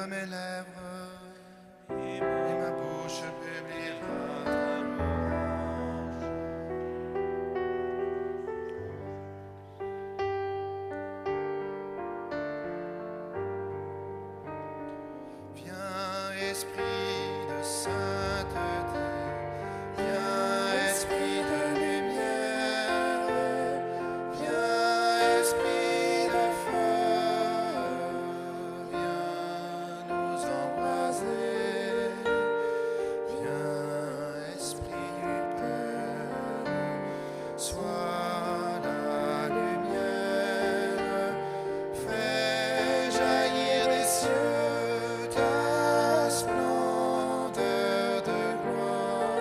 mes lèvres et ma bouche publiera ta louange. Viens, Esprit de sainteté, viens, Esprit de lumière, viens, Esprit de feu, viens nous embraser, viens, Esprit du Père, sois la lumière, fais jaillir des cieux ta splendeur de gloire.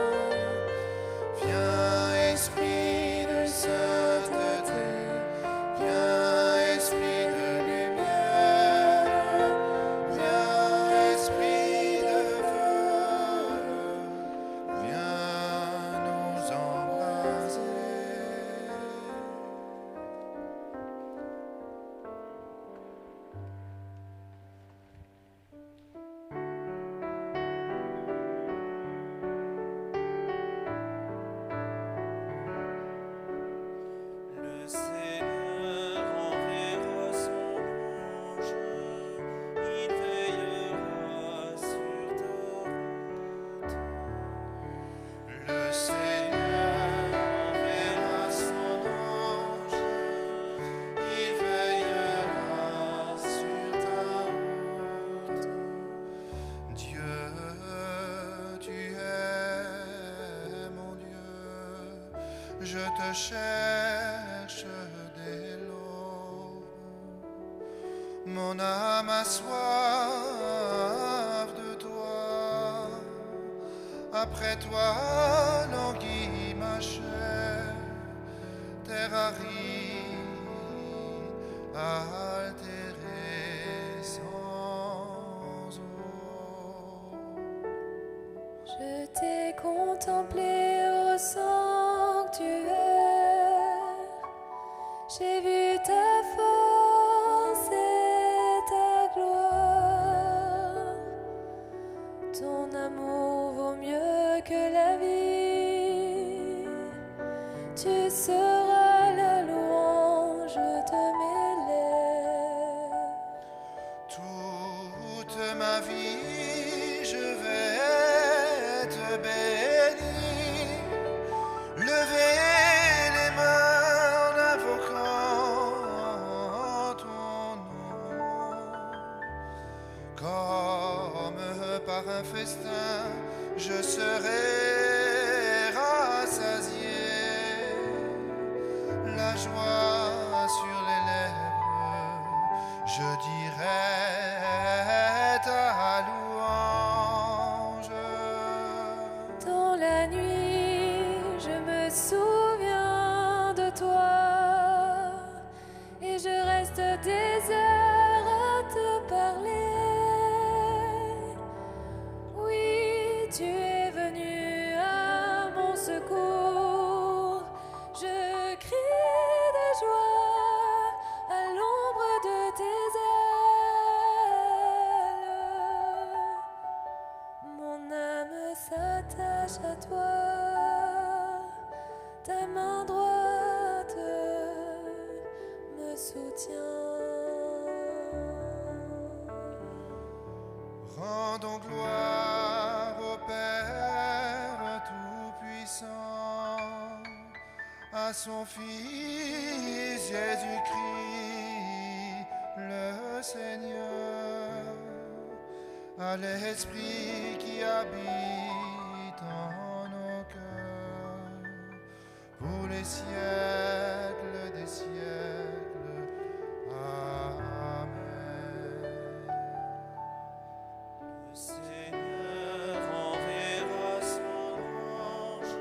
Viens, Esprit de sainteté, viens, Esprit de lumière, viens, Esprit de feu, viens nous embraser. Le Seigneur enverra son ange, il veillera sur ta route. Le Seigneur enverra son ange, il veillera sur ta route. Dieu, tu es mon Dieu, je te cherche dès l'aube. Mon âme a soif de toi. Après toi, languit ma chair, terre aride, altérée sans eau. Je t'ai contemplé au sanctuaire, j'ai vu ta force et ta gloire. Ton amour vaut mieux que la vie, tu seras la louange de mes lèvres. Toute ma vie, je vais te bénir, lever les mains en invoquant ton nom. Comme par un festin, je serai rassasié, la joie sur les lèvres, je dirai ta louange. Dans la nuit, je me souviens de toi et je reste des heures à te parler. Oui, tu es venu à mon secours. Je crie de joie à l'ombre de tes ailes. Mon âme s'attache à toi, ta main droite me soutient. Rendons gloire au Père Tout-Puissant, à son Fils Jésus-Christ, le Seigneur, à l'Esprit qui habite en nos cœurs, pour les siècles des siècles. Amen. Le Seigneur enverra son ange,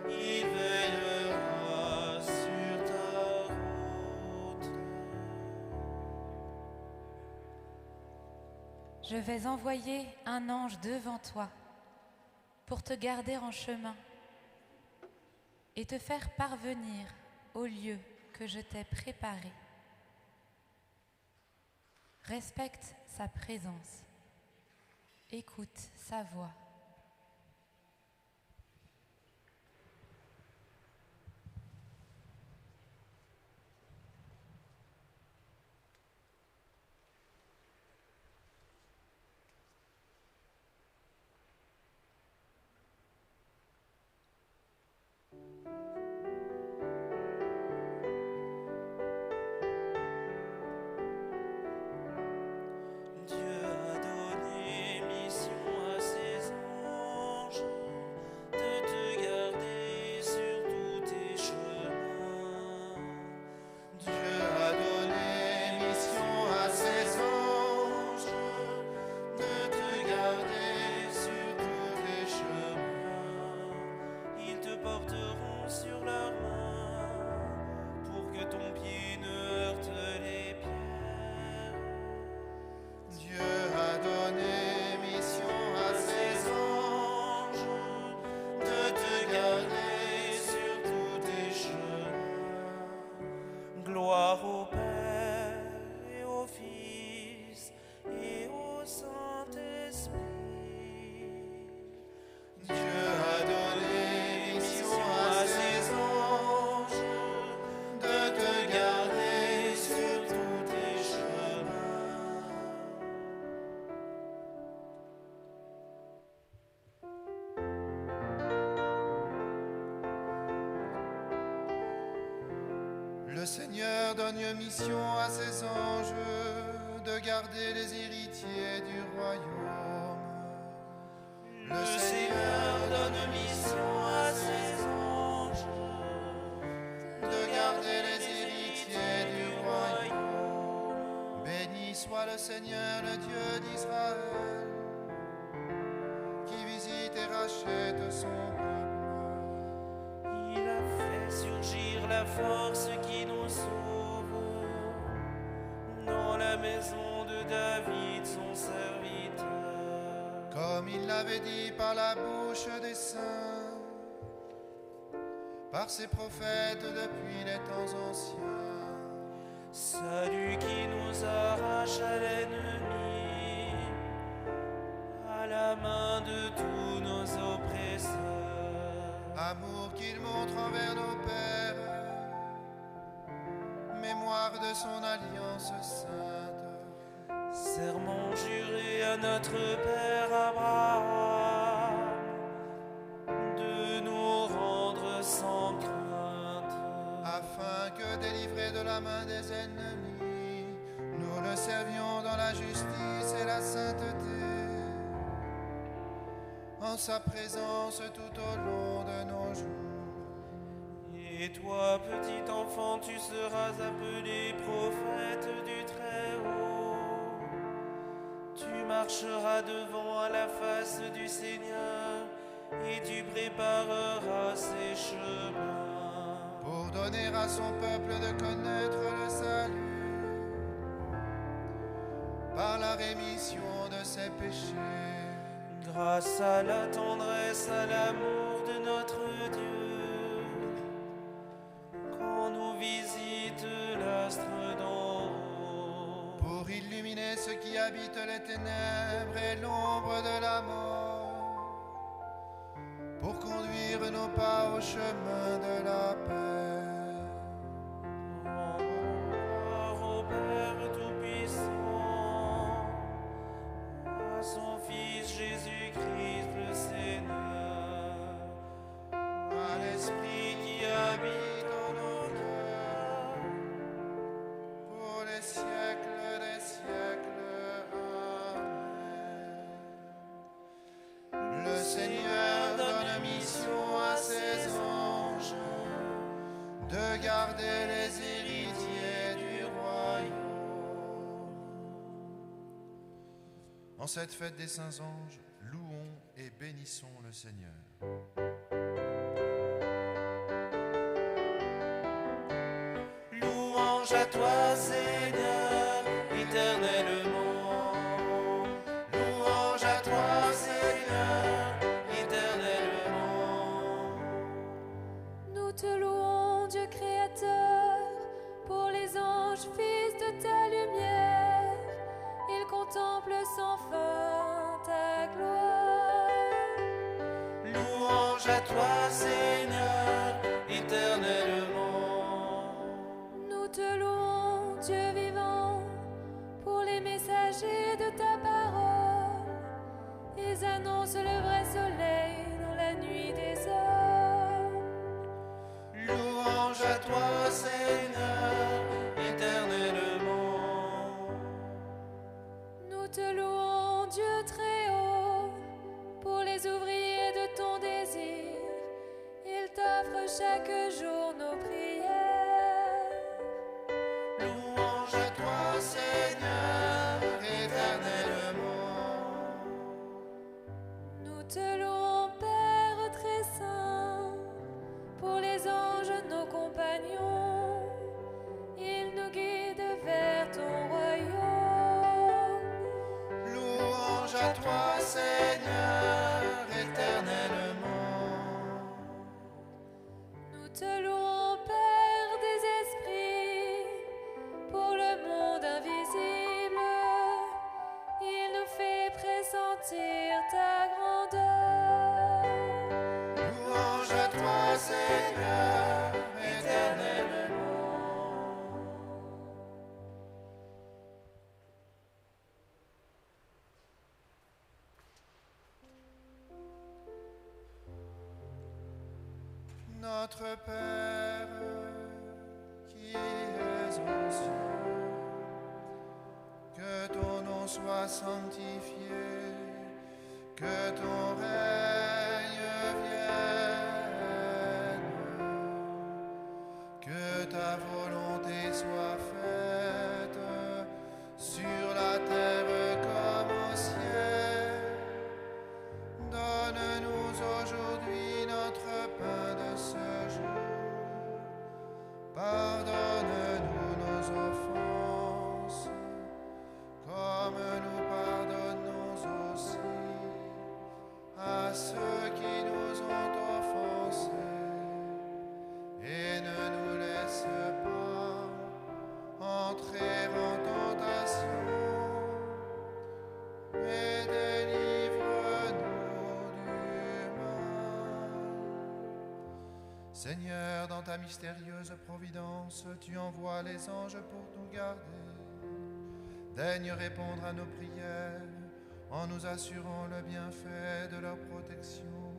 il veillera sur ta route. Je vais envoyer un ange devant toi pour te garder en chemin et te faire parvenir au lieu que je t'ai préparé. Respecte sa présence. Écoute sa voix. Dieu a donné mission à ses anges de te garder sur tous tes chemins. Dieu a donné mission à ses anges de te garder sur tous tes chemins. Ils te porteront sur leurs mains pour que ton pied ne heurte les pierres. Dieu a donné mission à ses anges de te garder sur tous tes chemins. Gloire au Père et au Fils et au Saint-Esprit. Dieu a donné mission à ses anges de te garder sur tous tes chemins. Le Seigneur donne mission à ses anges de garder les héritiers du royaume. Le Seigneur donne mission à ses anges de garder les héritiers du royaume. Béni soit le Seigneur, le Dieu d'Israël, qui visite et rachète son peuple. Il a fait surgir la force qui nous sauve dans la maison de David, son serviteur. Comme il l'avait dit par la bouche des saints, par ses prophètes depuis les temps anciens. Salut qui nous arrache à l'ennemi, à la main de tous nos oppresseurs. Amour qu'il montre envers nos pères, mémoire de son alliance sainte. Serment juré à notre Père Abraham, de nous rendre sans crainte, Afin que, délivrés de la main des ennemis, nous le servions dans la justice et la sainteté, en sa présence tout au long de nos jours. Et toi, petit enfant, tu seras appelé prophète du Très-Haut. Tu marcheras devant à la face du Seigneur et tu prépareras ses chemins. Pour donner à son peuple de connaître le salut, par la rémission de ses péchés. Grâce à la tendresse, à l'amour de notre Dieu, quand nous visite l'astre d'en haut. Pour illuminer ceux qui habitent les ténèbres et l'ombre de la mort, pour conduire nos pas au chemin de la paix. Gloire au Père Tout-Puissant, à son Fils Jésus-Christ le Seigneur, À l'Esprit qui habite en nos cœurs, pour les siècles des siècles. Amen. Le Seigneur donne mission à ses anges de garder les héritiers du royaume. En cette fête des saints anges, louons et bénissons le Seigneur. louange à toi Seigneur, éternellement. Louange à toi Seigneur, éternellement. Nous te louons, Dieu créateur, pour les anges, fils de ta lumière. à toi, Seigneur, éternellement. Nous te louons, Dieu vivant, pour les messagers de ta parole. Ils annoncent le vrai soleil dans la nuit des hommes. Louange à toi, Seigneur, éternellement. Nous te louons, Dieu très haut, pour les ouvriers de ton désir. Ils t'offrent chaque jour nos prières. Louange à toi, Seigneur, éternellement. Nous te louons, Père très saint, pour les anges, nos compagnons. Ils nous guident vers ton royaume. Louange à toi, Seigneur, éternellement. Nous te louons, Père des esprits, pour le monde invisible. Il nous fait pressentir ta grandeur. Louange à toi, Seigneur, éternellement. Notre Père qui es aux cieux, que ton nom soit sanctifié, que ton règne vienne, que ta volonté soit faite sur la terre comme au ciel. Donne-nous aujourd'hui notre pain de ce jour. Pardonne-nous nos offenses, comme nous pardonnons aussi à ceux qui nous ont offensés. Et ne nous laisse pas entrer en tentation, mais délivre-nous du mal. Seigneur, dans ta mystérieuse providence, tu envoies les anges pour nous garder. Daigne répondre à nos prières en nous assurant le bienfait de leur protection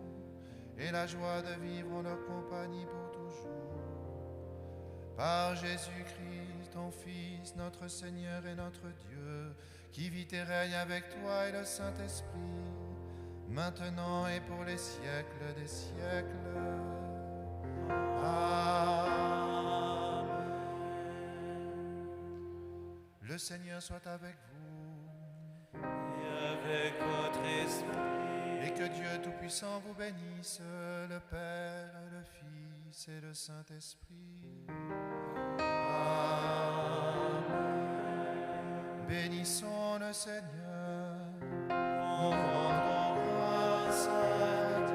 et la joie de vivre en leur compagnie pour toujours. Par Jésus-Christ, ton Fils, notre Seigneur et notre Dieu, qui vit et règne avec toi et le Saint-Esprit, maintenant et pour les siècles des siècles. Amen. Le Seigneur soit avec vous Et avec votre esprit, et que Dieu Tout-Puissant vous bénisse, le Père, le Fils et le Saint-Esprit. Amen. Bénissons le Seigneur. Nous rendons grâce à Dieu.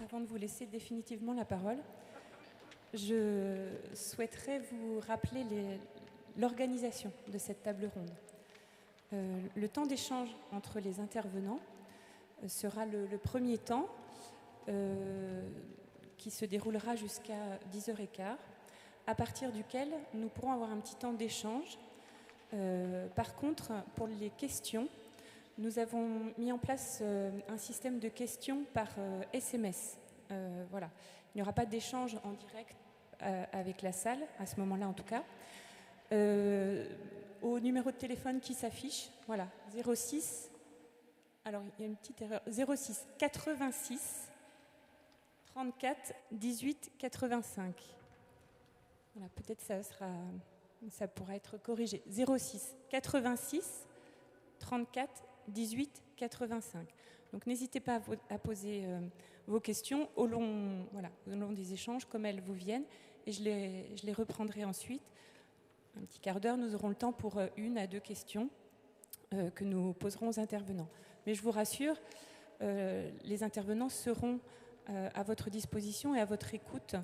Avant de vous laisser définitivement la parole, je souhaiterais vous rappeler l'organisation de cette table ronde. Le temps d'échange entre les intervenants sera le premier temps qui se déroulera jusqu'à 10h15, à partir duquel nous pourrons avoir un petit temps d'échange. Par contre, pour les questions, nous avons mis en place un système de questions par SMS. Voilà. Il n'y aura pas d'échange en direct avec la salle, à ce moment-là en tout cas. Au numéro de téléphone qui s'affiche, voilà, 06, alors il y a une petite erreur, 06 86 34 18 85. Voilà, peut-être ça sera ça pourra être corrigé. 06 86 34 18 85. Donc n'hésitez pas à poser vos questions au long des échanges, comme elles vous viennent, et je les reprendrai ensuite. Un petit quart d'heure, nous aurons le temps pour 1 à 2 questions que nous poserons aux intervenants. Mais je vous rassure, les intervenants seront à votre disposition et à votre écoute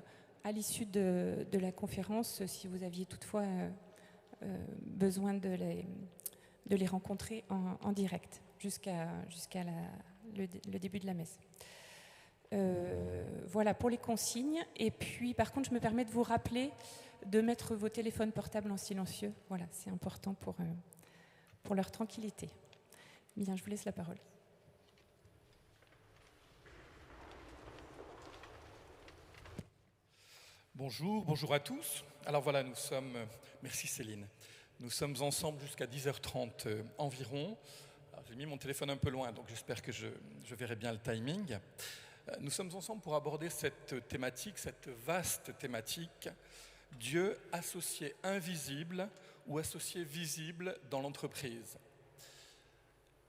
à l'issue de la conférence, si vous aviez toutefois besoin de les rencontrer en direct jusqu'à le début de la messe. Voilà pour les consignes. Et puis, par contre, je me permets de vous rappeler de mettre vos téléphones portables en silencieux. Voilà, c'est important pour leur tranquillité. Bien, je vous laisse la parole. Bonjour à tous. Alors voilà, merci Céline, nous sommes ensemble jusqu'à 10h30 environ. Alors, j'ai mis mon téléphone un peu loin, donc j'espère que je verrai bien le timing. Nous sommes ensemble pour aborder cette thématique, cette vaste thématique, Dieu associé invisible ou associé visible dans l'entreprise.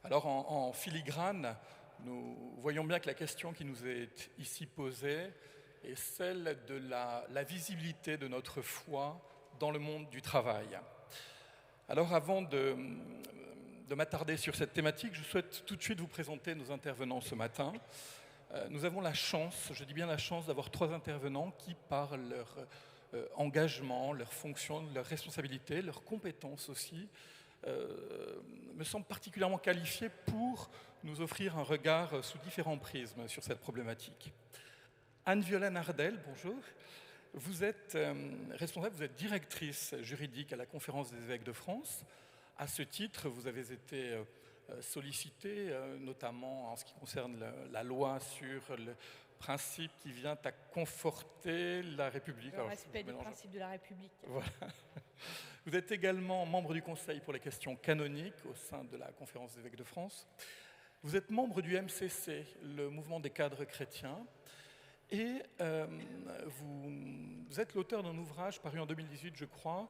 Alors en filigrane, nous voyons bien que la question qui nous est ici posée est celle de la visibilité de notre foi dans le monde du travail. Alors avant de m'attarder sur cette thématique, je souhaite tout de suite vous présenter nos intervenants ce matin. Nous avons la chance, je dis bien la chance, d'avoir 3 intervenants qui, par leur engagement, leur fonction, leur responsabilité, leurs compétences aussi, me semblent particulièrement qualifiés pour nous offrir un regard sous différents prismes sur cette problématique. Anne-Violaine Ardel, bonjour. Vous êtes responsable, vous êtes directrice juridique à la Conférence des évêques de France. À ce titre, vous avez été sollicitée, notamment en ce qui concerne la loi sur le principe qui vient à conforter la République. Le respect du principe de la République. Voilà. Vous êtes également membre du Conseil pour les questions canoniques au sein de la Conférence des évêques de France. Vous êtes membre du MCC, le mouvement des cadres chrétiens. Et vous êtes l'auteur d'un ouvrage paru en 2018, je crois,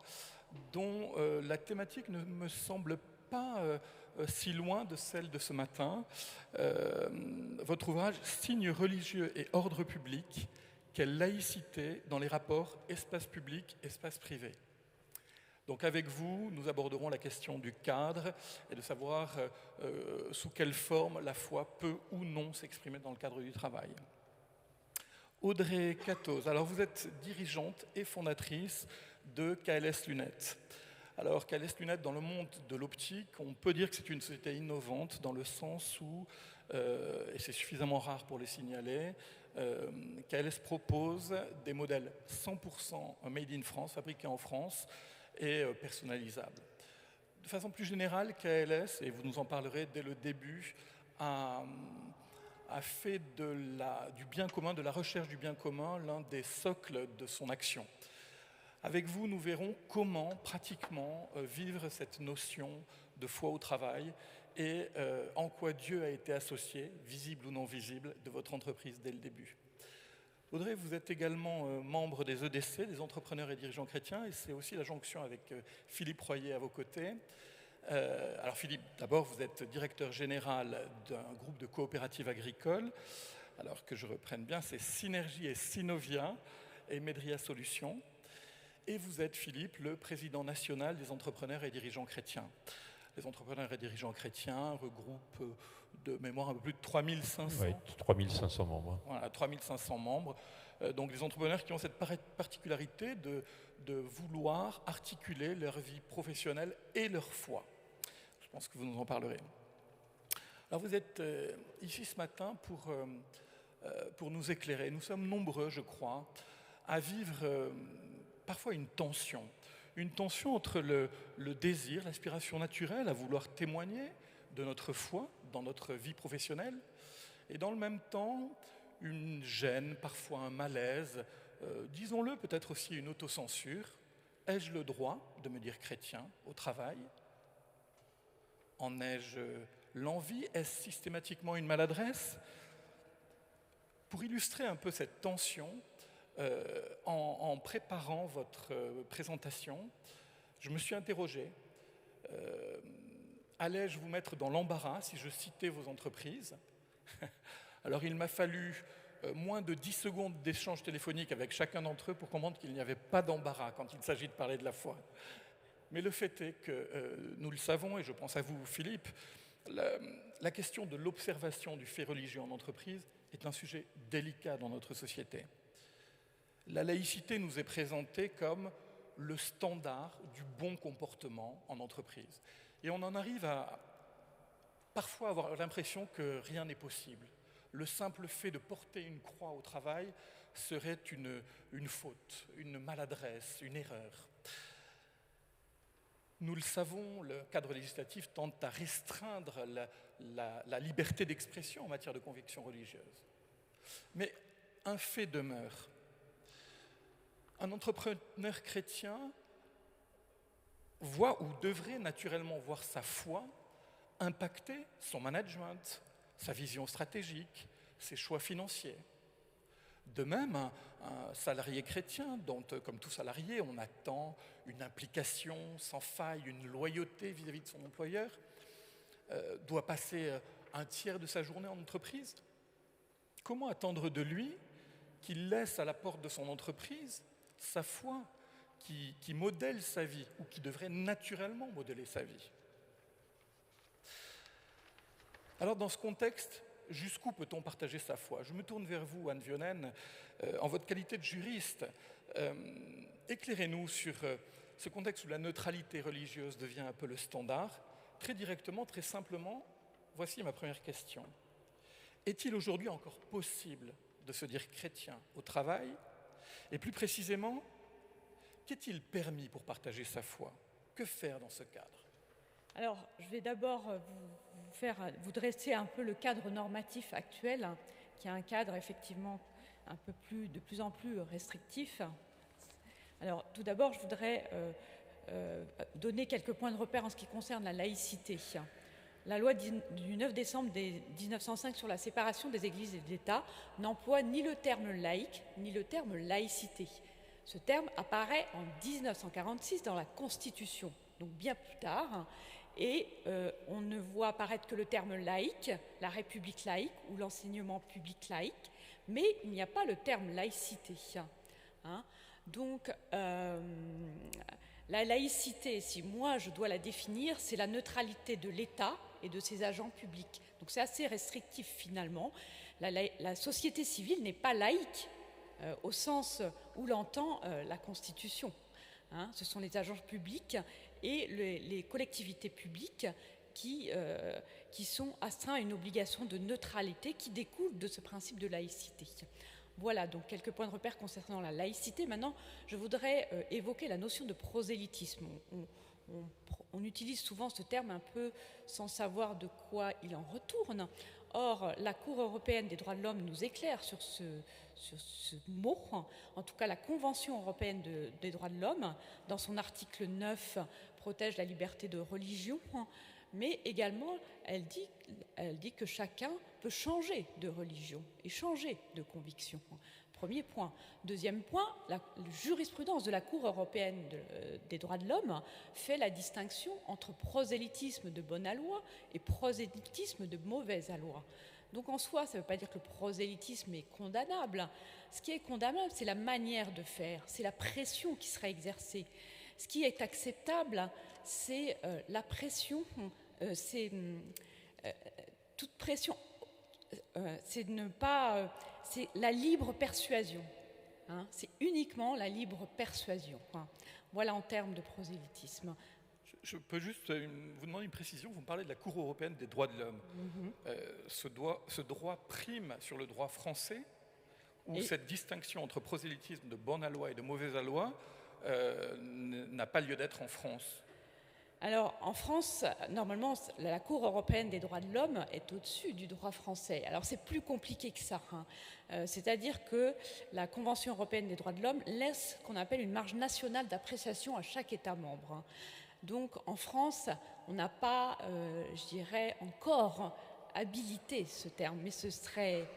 dont la thématique ne me semble pas si loin de celle de ce matin. Votre ouvrage « Signes religieux et ordre public, quelle laïcité dans les rapports espace public, espace privé ». Donc avec vous, nous aborderons la question du cadre et de savoir sous quelle forme la foi peut ou non s'exprimer dans le cadre du travail. Audrey Cathoz, alors vous êtes dirigeante et fondatrice de KLS Lunettes. Alors KLS Lunettes, dans le monde de l'optique, on peut dire que c'est une société innovante dans le sens où, et c'est suffisamment rare pour le signaler, KLS propose des modèles 100% made in France, fabriqués en France et personnalisables. De façon plus générale, KLS, et vous nous en parlerez dès le début, a fait du bien commun, de la recherche du bien commun, l'un des socles de son action. Avec vous, nous verrons comment, pratiquement, vivre cette notion de foi au travail et en quoi Dieu a été associé, visible ou non visible, de votre entreprise dès le début. Audrey, vous êtes également membre des EDC, des entrepreneurs et dirigeants chrétiens, et c'est aussi la jonction avec Philippe Royer à vos côtés. Alors Philippe, d'abord vous êtes directeur général d'un groupe de coopératives agricoles, alors que je reprenne bien, c'est Synergie et Synovia et Medria Solutions. Et vous êtes Philippe, le président national des entrepreneurs et dirigeants chrétiens. Les entrepreneurs et dirigeants chrétiens regroupent de mémoire un peu plus de 3500. Oui, 3500 membres. Voilà, 3500 membres. Donc des entrepreneurs qui ont cette particularité de vouloir articuler leur vie professionnelle et leur foi. Je pense que vous nous en parlerez. Alors vous êtes ici ce matin pour nous éclairer. Nous sommes nombreux, je crois, à vivre parfois une tension entre le désir, l'aspiration naturelle à vouloir témoigner de notre foi dans notre vie professionnelle et dans le même temps une gêne, parfois un malaise, disons-le peut-être aussi une autocensure. Ai-je le droit de me dire chrétien au travail ? En ai-je l'envie ? Est-ce systématiquement une maladresse ? Pour illustrer un peu cette tension, en préparant votre présentation, Je me suis interrogé, allais-je vous mettre dans l'embarras si je citais vos entreprises? Alors il m'a fallu moins de 10 secondes d'échange téléphonique avec chacun d'entre eux pour comprendre qu'il n'y avait pas d'embarras quand il s'agit de parler de la foi. Mais le fait est que, nous le savons, et je pense à vous Philippe, la question de l'observation du fait religieux en entreprise est un sujet délicat dans notre société. La laïcité nous est présentée comme le standard du bon comportement en entreprise. Et on en arrive à parfois avoir l'impression que rien n'est possible. Le simple fait de porter une croix au travail serait une faute, une maladresse, une erreur. Nous le savons, le cadre législatif tente à restreindre la liberté d'expression en matière de conviction religieuse. Mais un fait demeure. Un entrepreneur chrétien voit ou devrait naturellement voir sa foi impacter son management, sa vision stratégique, ses choix financiers. De même, un salarié chrétien, dont, comme tout salarié, on attend une implication sans faille, une loyauté vis-à-vis de son employeur, doit passer un tiers de sa journée en entreprise. Comment attendre de lui qu'il laisse à la porte de son entreprise sa foi qui modèle sa vie, ou qui devrait naturellement modeler sa vie? Alors dans ce contexte, jusqu'où peut-on partager sa foi? Je me tourne vers vous, Anne Vionen, en votre qualité de juriste. Éclairez-nous sur ce contexte où la neutralité religieuse devient un peu le standard. Très directement, très simplement, voici ma première question. Est-il aujourd'hui encore possible de se dire chrétien au travail? Et plus précisément, qu'est-il permis pour partager sa foi? Que faire dans ce cadre? Alors, je vais d'abord vous dresser un peu le cadre normatif actuel, qui est un cadre effectivement de plus en plus restrictif. Alors, tout d'abord, je voudrais donner quelques points de repère en ce qui concerne la laïcité. La loi du 9 décembre 1905 sur la séparation des églises et de l'État n'emploie ni le terme laïque, ni le terme laïcité. Ce terme apparaît en 1946 dans la Constitution, donc bien plus tard, et on ne voit apparaître que le terme laïque, la République laïque ou l'enseignement public laïque, mais il n'y a pas le terme laïcité. Donc, la laïcité, si moi je dois la définir, c'est la neutralité de l'État et de ses agents publics. Donc c'est assez restrictif finalement. La société civile n'est pas laïque au sens où l'entend la Constitution. Ce sont les agents publics et les collectivités publiques qui sont astreints à une obligation de neutralité qui découle de ce principe de laïcité. Voilà donc quelques points de repère concernant la laïcité. Maintenant, je voudrais évoquer la notion de prosélytisme. On utilise souvent ce terme un peu sans savoir de quoi il en retourne. Or, la Cour européenne des droits de l'homme nous éclaire sur ce mot. En tout cas, la Convention européenne des droits de l'homme, dans son article 9, protège la liberté de religion, mais également, elle dit que chacun peut changer de religion et changer de conviction. Premier point. Deuxième point, la jurisprudence de la Cour européenne des droits de l'homme fait la distinction entre prosélytisme de bonne aloi et prosélytisme de mauvaise aloi. Donc en soi, ça ne veut pas dire que le prosélytisme est condamnable. Ce qui est condamnable, c'est la manière de faire, c'est la pression qui sera exercée. Ce qui est acceptable, c'est la pression, c'est toute pression. C'est la libre persuasion. C'est uniquement la libre persuasion. Voilà en termes de prosélytisme. Je peux juste vous demander une précision. Vous me parlez de la Cour européenne des droits de l'homme. Ce droit prime sur le droit français, où cette distinction entre prosélytisme de bonne aloi et de mauvaise aloi n'a pas lieu d'être en France? Alors, en France, normalement, la Cour européenne des droits de l'homme est au-dessus du droit français. Alors, c'est plus compliqué que ça. C'est-à-dire que la Convention européenne des droits de l'homme laisse ce qu'on appelle une marge nationale d'appréciation à chaque État membre. Donc, en France, on n'a pas, je dirais, encore habilité ce terme, mais ce serait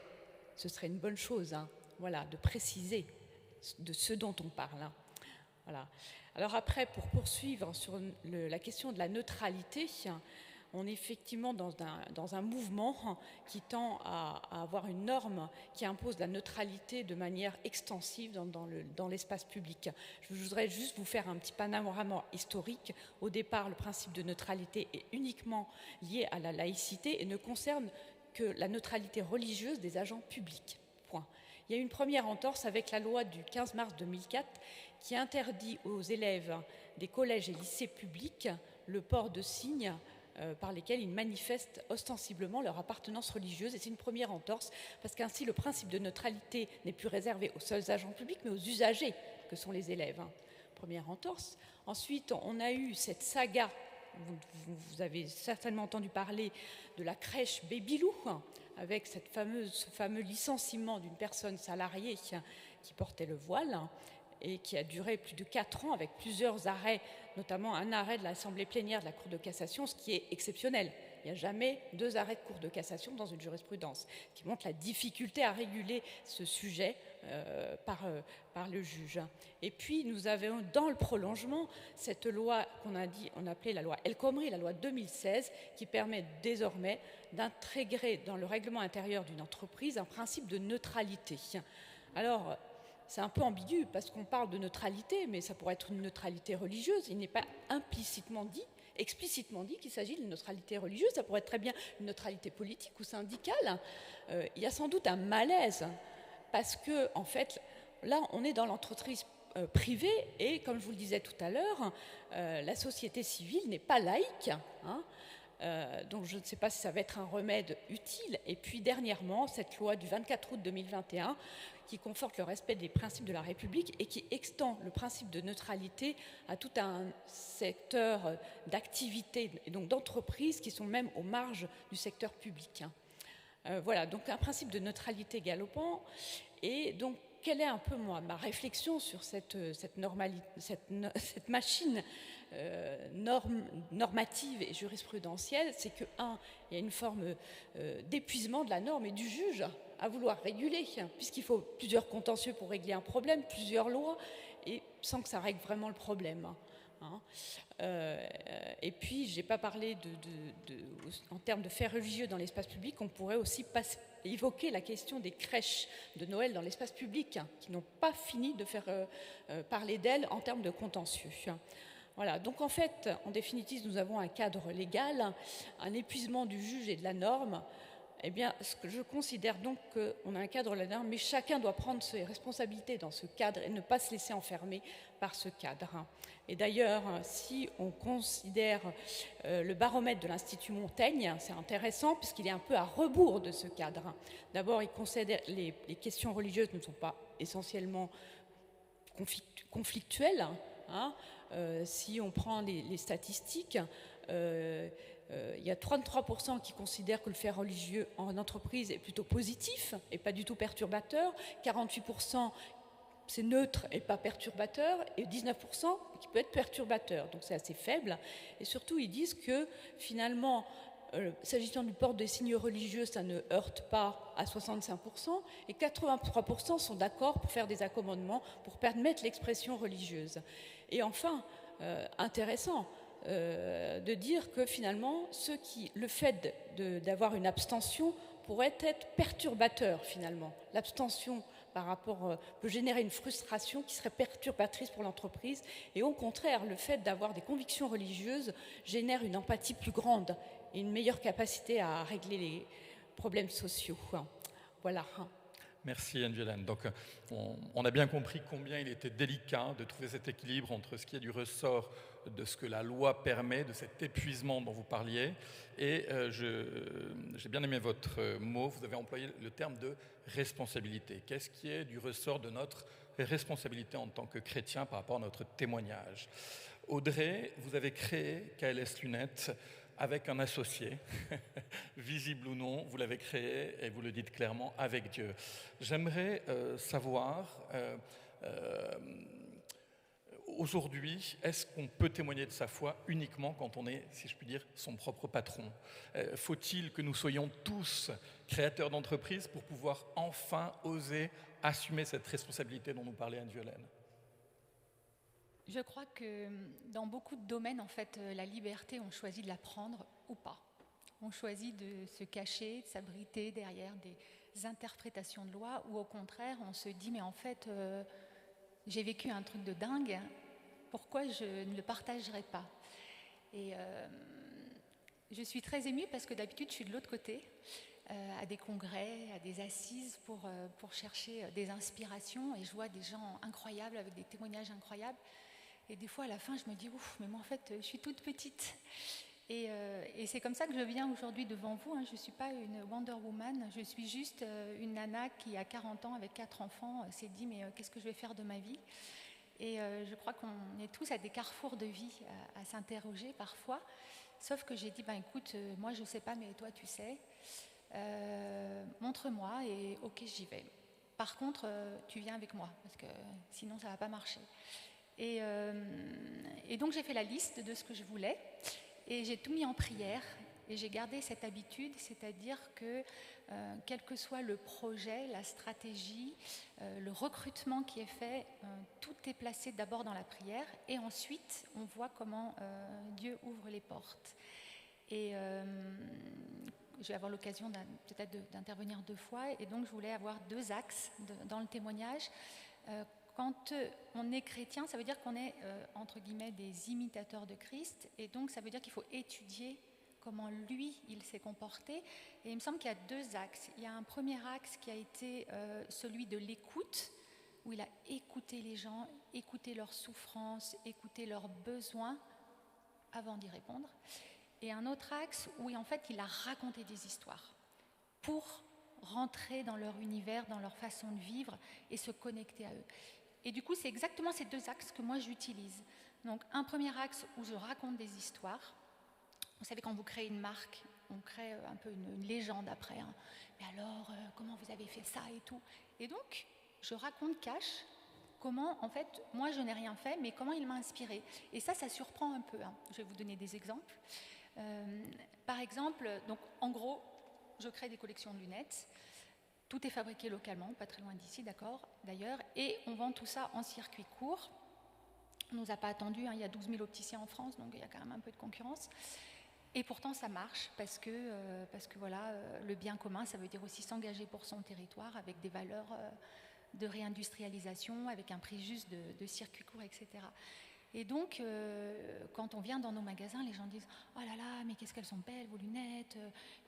une bonne chose, voilà, de préciser de ce dont on parle. Voilà. Alors après, pour poursuivre sur la question de la neutralité, on est effectivement dans un mouvement qui tend à avoir une norme qui impose la neutralité de manière extensive dans l'espace public. Je voudrais juste vous faire un petit panorama historique. Au départ, le principe de neutralité est uniquement lié à la laïcité et ne concerne que la neutralité religieuse des agents publics. Point. Il y a eu une première entorse avec la loi du 15 mars 2004 qui interdit aux élèves des collèges et lycées publics le port de signes par lesquels ils manifestent ostensiblement leur appartenance religieuse. Et c'est une première entorse, parce qu'ainsi le principe de neutralité n'est plus réservé aux seuls agents publics, mais aux usagers que sont les élèves. Première entorse. Ensuite, on a eu cette saga, vous avez certainement entendu parler de la crèche Babylou, avec ce fameux licenciement d'une personne salariée qui portait le voile, et qui a duré plus de 4 ans avec plusieurs arrêts, notamment un arrêt de l'Assemblée plénière de la Cour de cassation, ce qui est exceptionnel. Il n'y a jamais 2 arrêts de Cour de cassation dans une jurisprudence, ce qui montre la difficulté à réguler ce sujet par le juge. Et puis nous avons dans le prolongement cette loi on appelait la loi El Khomri, la loi 2016, qui permet désormais d'intégrer dans le règlement intérieur d'une entreprise un principe de neutralité. Alors, c'est un peu ambigu parce qu'on parle de neutralité, mais ça pourrait être une neutralité religieuse. Il n'est pas explicitement dit qu'il s'agit d'une neutralité religieuse. Ça pourrait être très bien une neutralité politique ou syndicale. Il y a sans doute un malaise parce que, en fait, là, on est dans l'entreprise privée et, comme je vous le disais tout à l'heure, la société civile n'est pas laïque. Donc je ne sais pas si ça va être un remède utile. Et puis dernièrement, cette loi du 24 août 2021 qui conforte le respect des principes de la République et qui extend le principe de neutralité à tout un secteur d'activité et donc d'entreprises qui sont même aux marges du secteur public. Voilà, donc un principe de neutralité galopant. Et donc, quelle est un peu ma réflexion sur cette machine normative et jurisprudentielle? C'est que, il y a une forme d'épuisement de la norme et du juge à vouloir réguler, puisqu'il faut plusieurs contentieux pour régler un problème, plusieurs lois, et sans que ça règle vraiment le problème. Et puis, je n'ai pas parlé en termes de faits religieux dans l'espace public, on pourrait aussi évoquer la question des crèches de Noël dans l'espace public, qui n'ont pas fini de faire parler d'elles en termes de contentieux. Voilà, donc en fait, en définitive, nous avons un cadre légal, un épuisement du juge et de la norme. Eh bien, je considère donc qu'on a un cadre légal, mais chacun doit prendre ses responsabilités dans ce cadre et ne pas se laisser enfermer par ce cadre. Et d'ailleurs, si on considère le baromètre de l'Institut Montaigne, c'est intéressant puisqu'il est un peu à rebours de ce cadre. D'abord, il considère que les questions religieuses ne sont pas essentiellement conflictuelles. Si on prend les statistiques, il y a 33% qui considèrent que le fait religieux en entreprise est plutôt positif et pas du tout perturbateur, 48% c'est neutre et pas perturbateur, et 19% qui peut être perturbateur, donc c'est assez faible. Et surtout, ils disent que finalement, s'agissant du port des signes religieux, ça ne heurte pas à 65%, et 83% sont d'accord pour faire des accommodements pour permettre l'expression religieuse. Et enfin, intéressant, de dire que finalement, le fait d'avoir une abstention pourrait être perturbateur finalement. L'abstention par rapport peut générer une frustration qui serait perturbatrice pour l'entreprise, et au contraire, le fait d'avoir des convictions religieuses génère une empathie plus grande et une meilleure capacité à régler les problèmes sociaux. Voilà. Merci Anne-Violaine. Donc on a bien compris combien il était délicat de trouver cet équilibre entre ce qui est du ressort de ce que la loi permet, de cet épuisement dont vous parliez. Et j'ai bien aimé votre mot, vous avez employé le terme de responsabilité. Qu'est-ce qui est du ressort de notre responsabilité en tant que chrétien par rapport à notre témoignage? Audrey, vous avez créé KLS Lunettes avec un associé, visible ou non, vous l'avez créé et vous le dites clairement, avec Dieu. J'aimerais savoir, aujourd'hui, est-ce qu'on peut témoigner de sa foi uniquement quand on est, si je puis dire, son propre patron? Faut-il que nous soyons tous créateurs d'entreprises pour pouvoir enfin oser assumer cette responsabilité dont nous parlait Anne-Violaine? Je crois que dans beaucoup de domaines, en fait, la liberté, on choisit de la prendre ou pas. On choisit de se cacher, de s'abriter derrière des interprétations de loi, ou au contraire, on se dit, mais en fait, j'ai vécu un truc de dingue, pourquoi je ne le partagerais pas ? Et je suis très émue parce que d'habitude, je suis de l'autre côté, à des congrès, à des assises pour chercher des inspirations, et je vois des gens incroyables avec des témoignages incroyables. Et des fois, à la fin, je me dis, ouf, mais moi, en fait, je suis toute petite. Et c'est comme ça que je viens aujourd'hui devant vous. Je ne suis pas une Wonder Woman, je suis juste une nana qui, à 40 ans, avec 4 enfants, s'est dit, mais qu'est-ce que je vais faire de ma vie ? Et je crois qu'on est tous à des carrefours de vie à s'interroger parfois. Sauf que j'ai dit, écoute, moi, je ne sais pas, mais toi, tu sais. Montre-moi et ok, j'y vais. Par contre, tu viens avec moi, parce que sinon, ça ne va pas marcher. Et donc j'ai fait la liste de ce que je voulais et j'ai tout mis en prière et j'ai gardé cette habitude, c'est-à-dire que quel que soit le projet, la stratégie, le recrutement qui est fait, tout est placé d'abord dans la prière et ensuite on voit comment Dieu ouvre les portes. Et je vais avoir l'occasion peut-être d'intervenir 2 fois et donc je voulais avoir 2 axes dans le témoignage. Quand on est chrétien, ça veut dire qu'on est, entre guillemets, des imitateurs de Christ. Et donc, ça veut dire qu'il faut étudier comment lui, il s'est comporté. Et il me semble qu'il y a 2 axes. Il y a un premier axe qui a été celui de l'écoute, où il a écouté les gens, écouté leurs souffrances, écouté leurs besoins avant d'y répondre. Et un autre axe où, en fait, il a raconté des histoires pour rentrer dans leur univers, dans leur façon de vivre et se connecter à eux. Et du coup, c'est exactement ces 2 axes que moi j'utilise. Donc, un premier axe où je raconte des histoires. Vous savez, quand vous créez une marque, on crée un peu une légende après. Mais alors, comment vous avez fait ça et tout ? Et donc, je raconte cash comment, en fait, moi je n'ai rien fait, mais comment il m'a inspiré. Et ça surprend un peu. Je vais vous donner des exemples. Par exemple, donc, en gros, je crée des collections de lunettes. Tout est fabriqué localement, pas très loin d'ici, d'ailleurs, et on vend tout ça en circuit court. On ne nous a pas attendu, il y a 12 000 opticiens en France, donc il y a quand même un peu de concurrence. Et pourtant, ça marche, parce que voilà, le bien commun, ça veut dire aussi s'engager pour son territoire, avec des valeurs de réindustrialisation, avec un prix juste de circuit court, etc. Et donc, quand on vient dans nos magasins, les gens disent « Oh là là, mais qu'est-ce qu'elles sont belles, vos lunettes,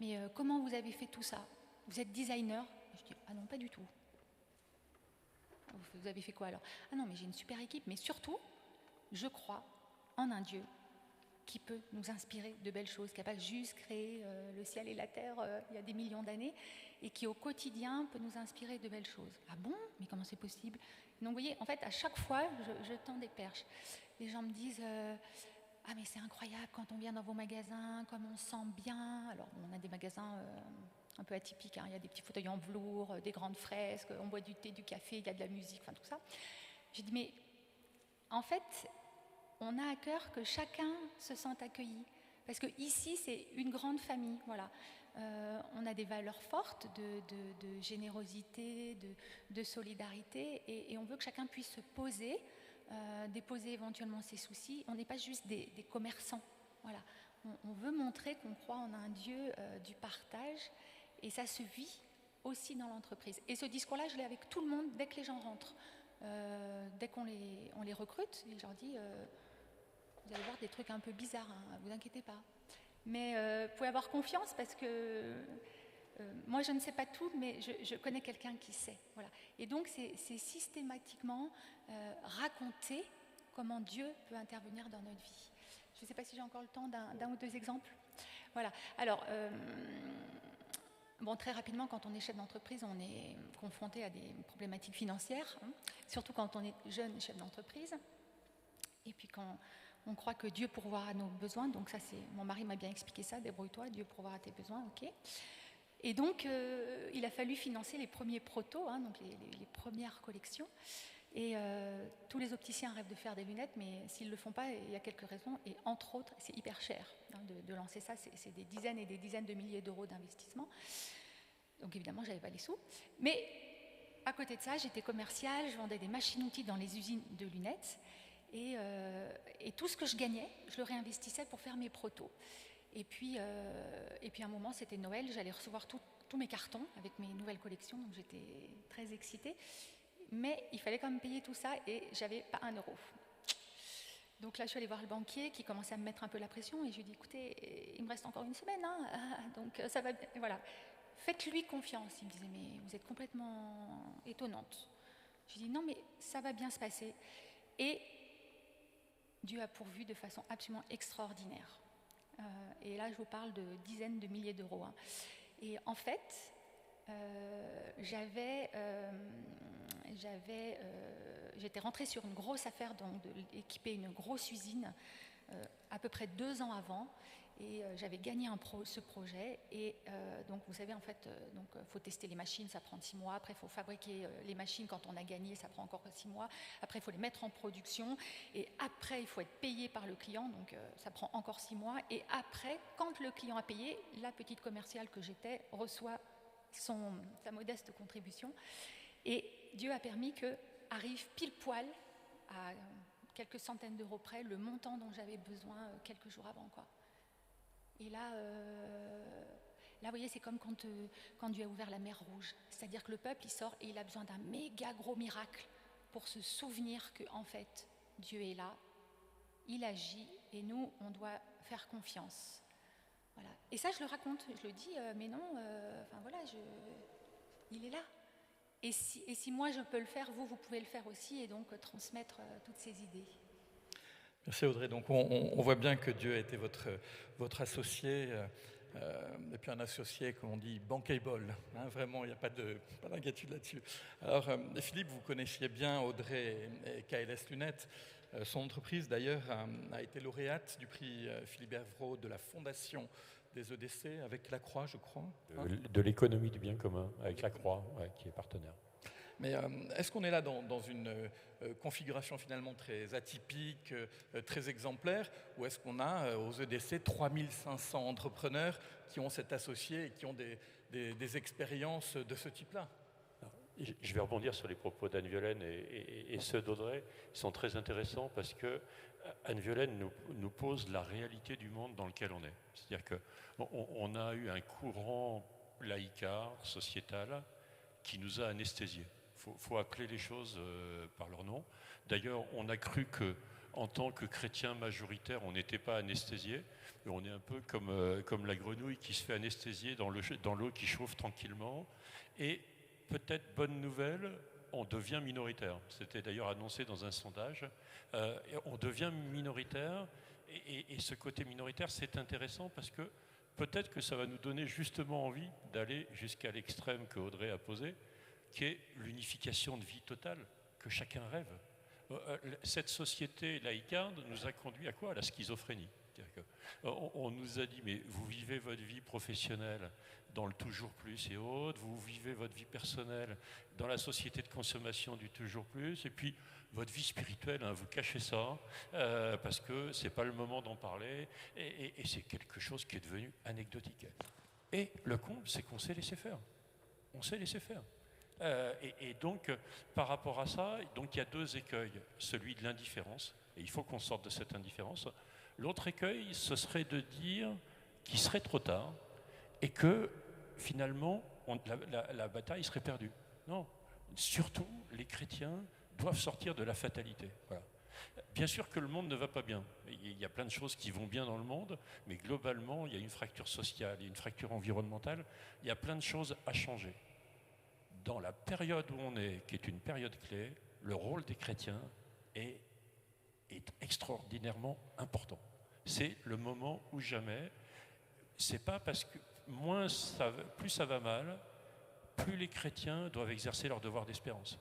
mais comment vous avez fait tout ça ? Vous êtes designer ?» Je dis « Ah non, pas du tout. » Vous avez fait quoi alors ? « Ah non, mais j'ai une super équipe, mais surtout, je crois en un Dieu qui peut nous inspirer de belles choses, qui n'a pas juste créé le ciel et la terre il y a des millions d'années, et qui au quotidien peut nous inspirer de belles choses. » « Ah bon ? Mais comment c'est possible ?» Donc vous voyez, en fait, à chaque fois, je tends des perches. Les gens me disent « Ah mais c'est incroyable quand on vient dans vos magasins, comme on se sent bien. » Alors on a des magasins un peu atypiques, il y a des petits fauteuils en velours, des grandes fresques, on boit du thé, du café, il y a de la musique, enfin tout ça. J'ai dit mais en fait, on a à cœur que chacun se sente accueilli. Parce que ici, c'est une grande famille, voilà. On a des valeurs fortes de générosité, de solidarité, et on veut que chacun puisse se poser, déposer éventuellement ses soucis. On n'est pas juste des commerçants, voilà. On veut montrer qu'on croit en un Dieu du partage, et ça se vit aussi dans l'entreprise. Et ce discours-là, je l'ai avec tout le monde dès que les gens rentrent. Dès qu'on les recrute, je leur dis vous allez voir des trucs un peu bizarres, vous inquiétez pas. Mais vous pouvez avoir confiance parce que moi je ne sais pas tout, mais je connais quelqu'un qui sait. Voilà. Et donc c'est systématiquement raconter comment Dieu peut intervenir dans notre vie. Je ne sais pas si j'ai encore le temps d'un ou 2 exemples. Voilà. Alors, très rapidement, quand on est chef d'entreprise, on est confronté à des problématiques financières, surtout quand on est jeune chef d'entreprise. Et puis quand on croit que Dieu pourvoira à nos besoins, donc ça c'est, mon mari m'a bien expliqué ça, débrouille-toi, Dieu pourvoira à tes besoins, ok. Et donc il a fallu financer les premiers protos, donc les premières collections. Et tous les opticiens rêvent de faire des lunettes, mais s'ils ne le font pas, il y a quelques raisons, et entre autres, c'est hyper cher de lancer ça, c'est des dizaines et des dizaines de milliers d'euros d'investissement. Donc évidemment, je n'avais pas les sous. Mais à côté de ça, j'étais commerciale, je vendais des machines-outils dans les usines de lunettes. Et tout ce que je gagnais, je le réinvestissais pour faire mes protos. Et puis à un moment, c'était Noël, j'allais recevoir tous mes cartons avec mes nouvelles collections, donc j'étais très excitée. Mais il fallait quand même payer tout ça et j'avais pas 1 euro. Donc là, je suis allée voir le banquier qui commençait à me mettre un peu la pression et je lui ai dit, écoutez, il me reste encore 1 semaine, hein, donc ça va bien. Voilà. Faites-lui confiance. Il me disait, mais vous êtes complètement étonnante. Je lui ai dit, non, mais ça va bien se passer. Et Dieu a pourvu de façon absolument extraordinaire. Et là, je vous parle de dizaines de milliers d'euros. Hein. Et en fait, j'étais rentrée sur une grosse affaire d'équiper une grosse usine à peu près 2 ans avant. Et j'avais gagné ce projet. Et donc, vous savez, en fait, faut tester les machines, ça prend 6 mois. Après, il faut fabriquer les machines quand on a gagné, ça prend encore 6 mois. Après, il faut les mettre en production. Et après, il faut être payé par le client, donc ça prend encore 6 mois. Et après, quand le client a payé, la petite commerciale que j'étais reçoit sa modeste contribution. Et Dieu a permis que arrive pile poil, à quelques centaines d'euros près, le montant dont j'avais besoin quelques jours avant, quoi. Et là, vous voyez, c'est comme quand Dieu a ouvert la mer Rouge. C'est-à-dire que le peuple, il sort et il a besoin d'un méga gros miracle pour se souvenir que, en fait, Dieu est là, il agit, et nous, on doit faire confiance. Voilà. Et ça, je le raconte, je le dis, mais non, il est là. Et si moi, je peux le faire, vous pouvez le faire aussi, et donc transmettre toutes ces idées. Merci Audrey. Donc on voit bien que Dieu a été votre associé, et puis un associé, comme on dit, bankable. Hein, vraiment, il n'y a pas d'inquiétude là-dessus. Alors Philippe, vous connaissiez bien Audrey et KLS Lunettes. Son entreprise d'ailleurs a été lauréate du prix Philibert Vraud de la Fondation des EDC avec la Croix, je crois. De l'économie du bien commun, avec la Croix, ouais, qui est partenaire. Mais est-ce qu'on est là dans une configuration finalement très atypique, très exemplaire, ou est-ce qu'on a aux EDC 3500 entrepreneurs qui ont cet associé et qui ont des expériences de ce type-là? Je vais rebondir sur les propos d'Anne-Violaine et ceux d'Audrey. Ils sont très intéressants parce que Anne-Violaine nous pose la réalité du monde dans lequel on est. C'est-à-dire qu'on a eu un courant laïcard, sociétal, qui nous a anesthésiés. Il faut appeler les choses par leur nom. D'ailleurs, on a cru qu'en tant que chrétien majoritaire, on n'était pas anesthésié. On est un peu comme la grenouille qui se fait anesthésier dans l'eau qui chauffe tranquillement. Et peut-être bonne nouvelle, on devient minoritaire. C'était d'ailleurs annoncé dans un sondage. On devient minoritaire. Et ce côté minoritaire, c'est intéressant parce que peut-être que ça va nous donner justement envie d'aller jusqu'à l'extrême que Audrey a posé, qui est l'unification de vie totale que chacun rêve. Cette société laïcarde nous a conduit à quoi? À la schizophrénie. On nous a dit, mais vous vivez votre vie professionnelle dans le toujours plus et autres, vous vivez votre vie personnelle dans la société de consommation du toujours plus, et puis votre vie spirituelle, hein, vous cachez ça, parce que c'est pas le moment d'en parler, et c'est quelque chose qui est devenu anecdotique. Et le comble, c'est qu'on s'est laissé faire. On s'est laissé faire. Et donc, par rapport à ça, donc, il y a 2 écueils. Celui de l'indifférence, et il faut qu'on sorte de cette indifférence. L'autre écueil, ce serait de dire qu'il serait trop tard et que, finalement, la bataille serait perdue. Non, surtout, les chrétiens doivent sortir de la fatalité. Voilà. Bien sûr que le monde ne va pas bien. Il y a plein de choses qui vont bien dans le monde, mais globalement, il y a une fracture sociale, il y a une fracture environnementale, il y a plein de choses à changer. Dans la période où on est, qui est une période clé, le rôle des chrétiens est extraordinairement important. C'est le moment où jamais, c'est pas parce que plus ça va mal, plus les chrétiens doivent exercer leur devoir d'espérance.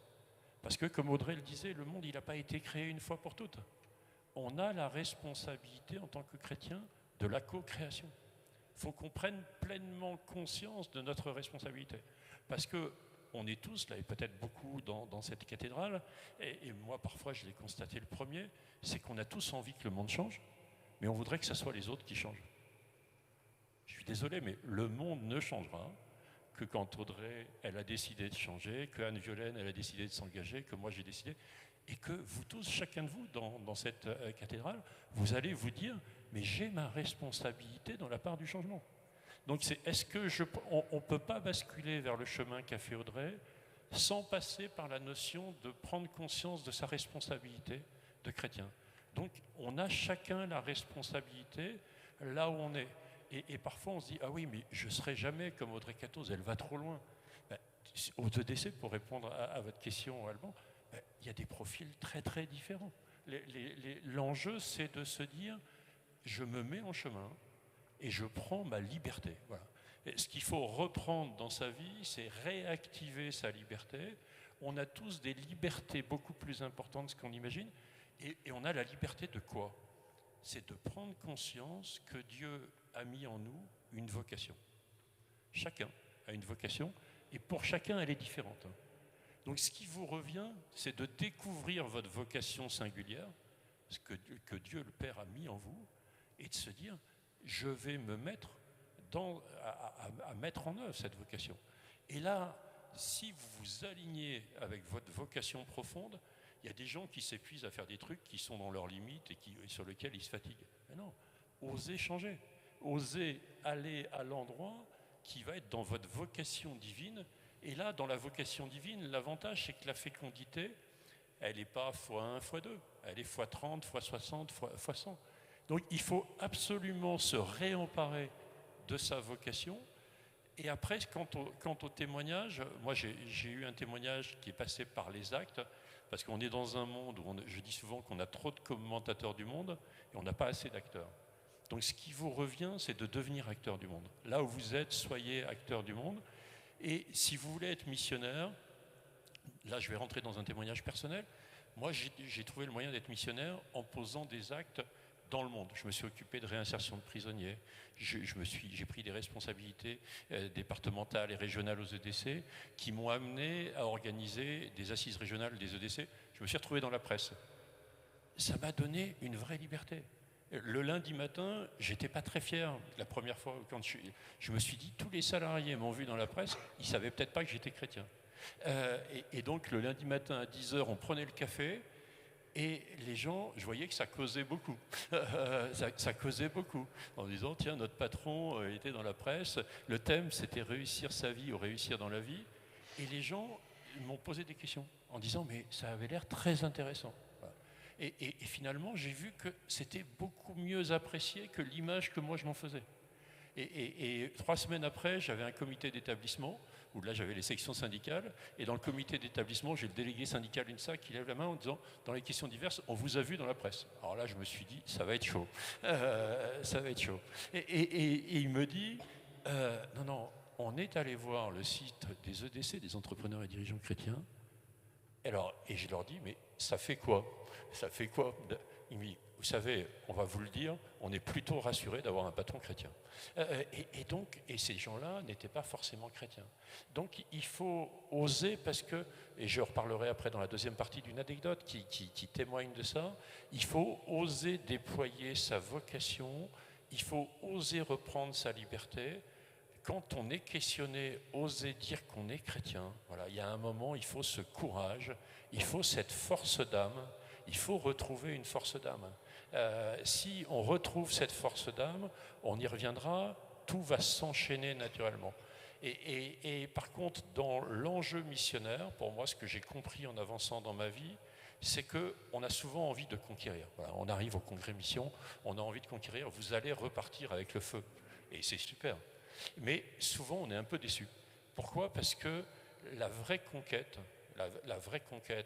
Parce que, comme Audrey le disait, le monde, il n'a pas été créé une fois pour toutes. On a la responsabilité en tant que chrétiens de la co-création. Il faut qu'on prenne pleinement conscience de notre responsabilité. Parce que on est tous, là, et peut-être beaucoup dans cette cathédrale, et moi parfois je l'ai constaté le premier, c'est qu'on a tous envie que le monde change, mais on voudrait que ce soit les autres qui changent. Je suis désolé, mais le monde ne changera que quand Audrey, elle a décidé de changer, que Anne-Violaine, elle a décidé de s'engager, que moi j'ai décidé. et que vous tous, chacun de vous, dans cette cathédrale, vous allez vous dire, mais j'ai ma responsabilité dans la part du changement. Donc est-ce qu'on ne peut pas basculer vers le chemin qu'a fait Audrey sans passer par la notion de prendre conscience de sa responsabilité de chrétien. Donc on a chacun la responsabilité là où on est. Et parfois on se dit, ah oui, mais je ne serai jamais comme Audrey Cathoz, elle va trop loin. Ben, aux EDC, pour répondre à votre question, Alban, ben, il y a des profils très très différents. L'enjeu, c'est de se dire, je me mets en chemin et je prends ma liberté. Voilà. Et ce qu'il faut reprendre dans sa vie, c'est réactiver sa liberté. On a tous des libertés beaucoup plus importantes que ce qu'on imagine. Et on a la liberté de quoi? C'est de prendre conscience que Dieu a mis en nous une vocation. Chacun a une vocation, et pour chacun, elle est différente. Donc ce qui vous revient, c'est de découvrir votre vocation singulière, ce que Dieu le Père a mis en vous, et de se dire, je vais me mettre à mettre en œuvre cette vocation. Et là, si vous vous alignez avec votre vocation profonde, il y a des gens qui s'épuisent à faire des trucs qui sont dans leurs limites et sur lesquels ils se fatiguent. Mais non, osez changer. Osez aller à l'endroit qui va être dans votre vocation divine. Et là, dans la vocation divine, l'avantage, c'est que la fécondité, elle n'est pas x1, x2. Elle est x30, x60, x100. Donc, il faut absolument se réemparer de sa vocation. Et après, quant au témoignage, moi, j'ai eu un témoignage qui est passé par les actes, parce qu'on est dans un monde où je dis souvent qu'on a trop de commentateurs du monde et on n'a pas assez d'acteurs. Donc ce qui vous revient, c'est de devenir acteur du monde. Là où vous êtes, soyez acteur du monde. Et si vous voulez être missionnaire, là je vais rentrer dans un témoignage personnel, moi j'ai trouvé le moyen d'être missionnaire en posant des actes dans le monde. Je me suis occupé de réinsertion de prisonniers, j'ai pris des responsabilités départementales et régionales aux EDC qui m'ont amené à organiser des assises régionales des EDC. Je me suis retrouvé dans la presse. Ça m'a donné une vraie liberté. Le lundi matin, j'étais pas très fier. La première fois, quand je me suis dit, tous les salariés m'ont vu dans la presse, ils savaient peut-être pas que j'étais chrétien. Et donc le lundi matin à 10h, on prenait le café. Et les gens, je voyais que ça causait beaucoup. ça causait beaucoup. En disant, tiens, notre patron était dans la presse. Le thème, c'était réussir sa vie ou réussir dans la vie. Et les gens m'ont posé des questions en disant, mais ça avait l'air très intéressant. Voilà. Et finalement, j'ai vu que c'était beaucoup mieux apprécié que l'image que moi je m'en faisais. Et 3 semaines après, j'avais un comité d'établissement où là j'avais les sections syndicales, et dans le comité d'établissement, j'ai le délégué syndical UNSA qui lève la main en disant, dans les questions diverses, on vous a vu dans la presse. Alors là, je me suis dit, ça va être chaud. Ça va être chaud. Et il me dit, non, on est allé voir le site des EDC, des entrepreneurs et dirigeants chrétiens, et je leur dis, mais ça fait quoi? Ça fait quoi? Il me dit, vous savez, on va vous le dire, on est plutôt rassuré d'avoir un patron chrétien. Et ces gens-là n'étaient pas forcément chrétiens. Donc il faut oser, parce que, et je reparlerai après dans la deuxième partie d'une anecdote qui témoigne de ça, il faut oser déployer sa vocation, il faut oser reprendre sa liberté. Quand on est questionné, oser dire qu'on est chrétien. Voilà, il y a un moment, il faut ce courage, il faut cette force d'âme, il faut retrouver une force d'âme. Si on retrouve cette force d'âme, on y reviendra, tout va s'enchaîner naturellement. Et par contre, dans l'enjeu missionnaire, pour moi, ce que j'ai compris en avançant dans ma vie, c'est qu'on a souvent envie de conquérir. Voilà, on arrive au congrès mission, on a envie de conquérir, vous allez repartir avec le feu. Et c'est super. Mais souvent, on est un peu déçu. Pourquoi? Parce que la vraie conquête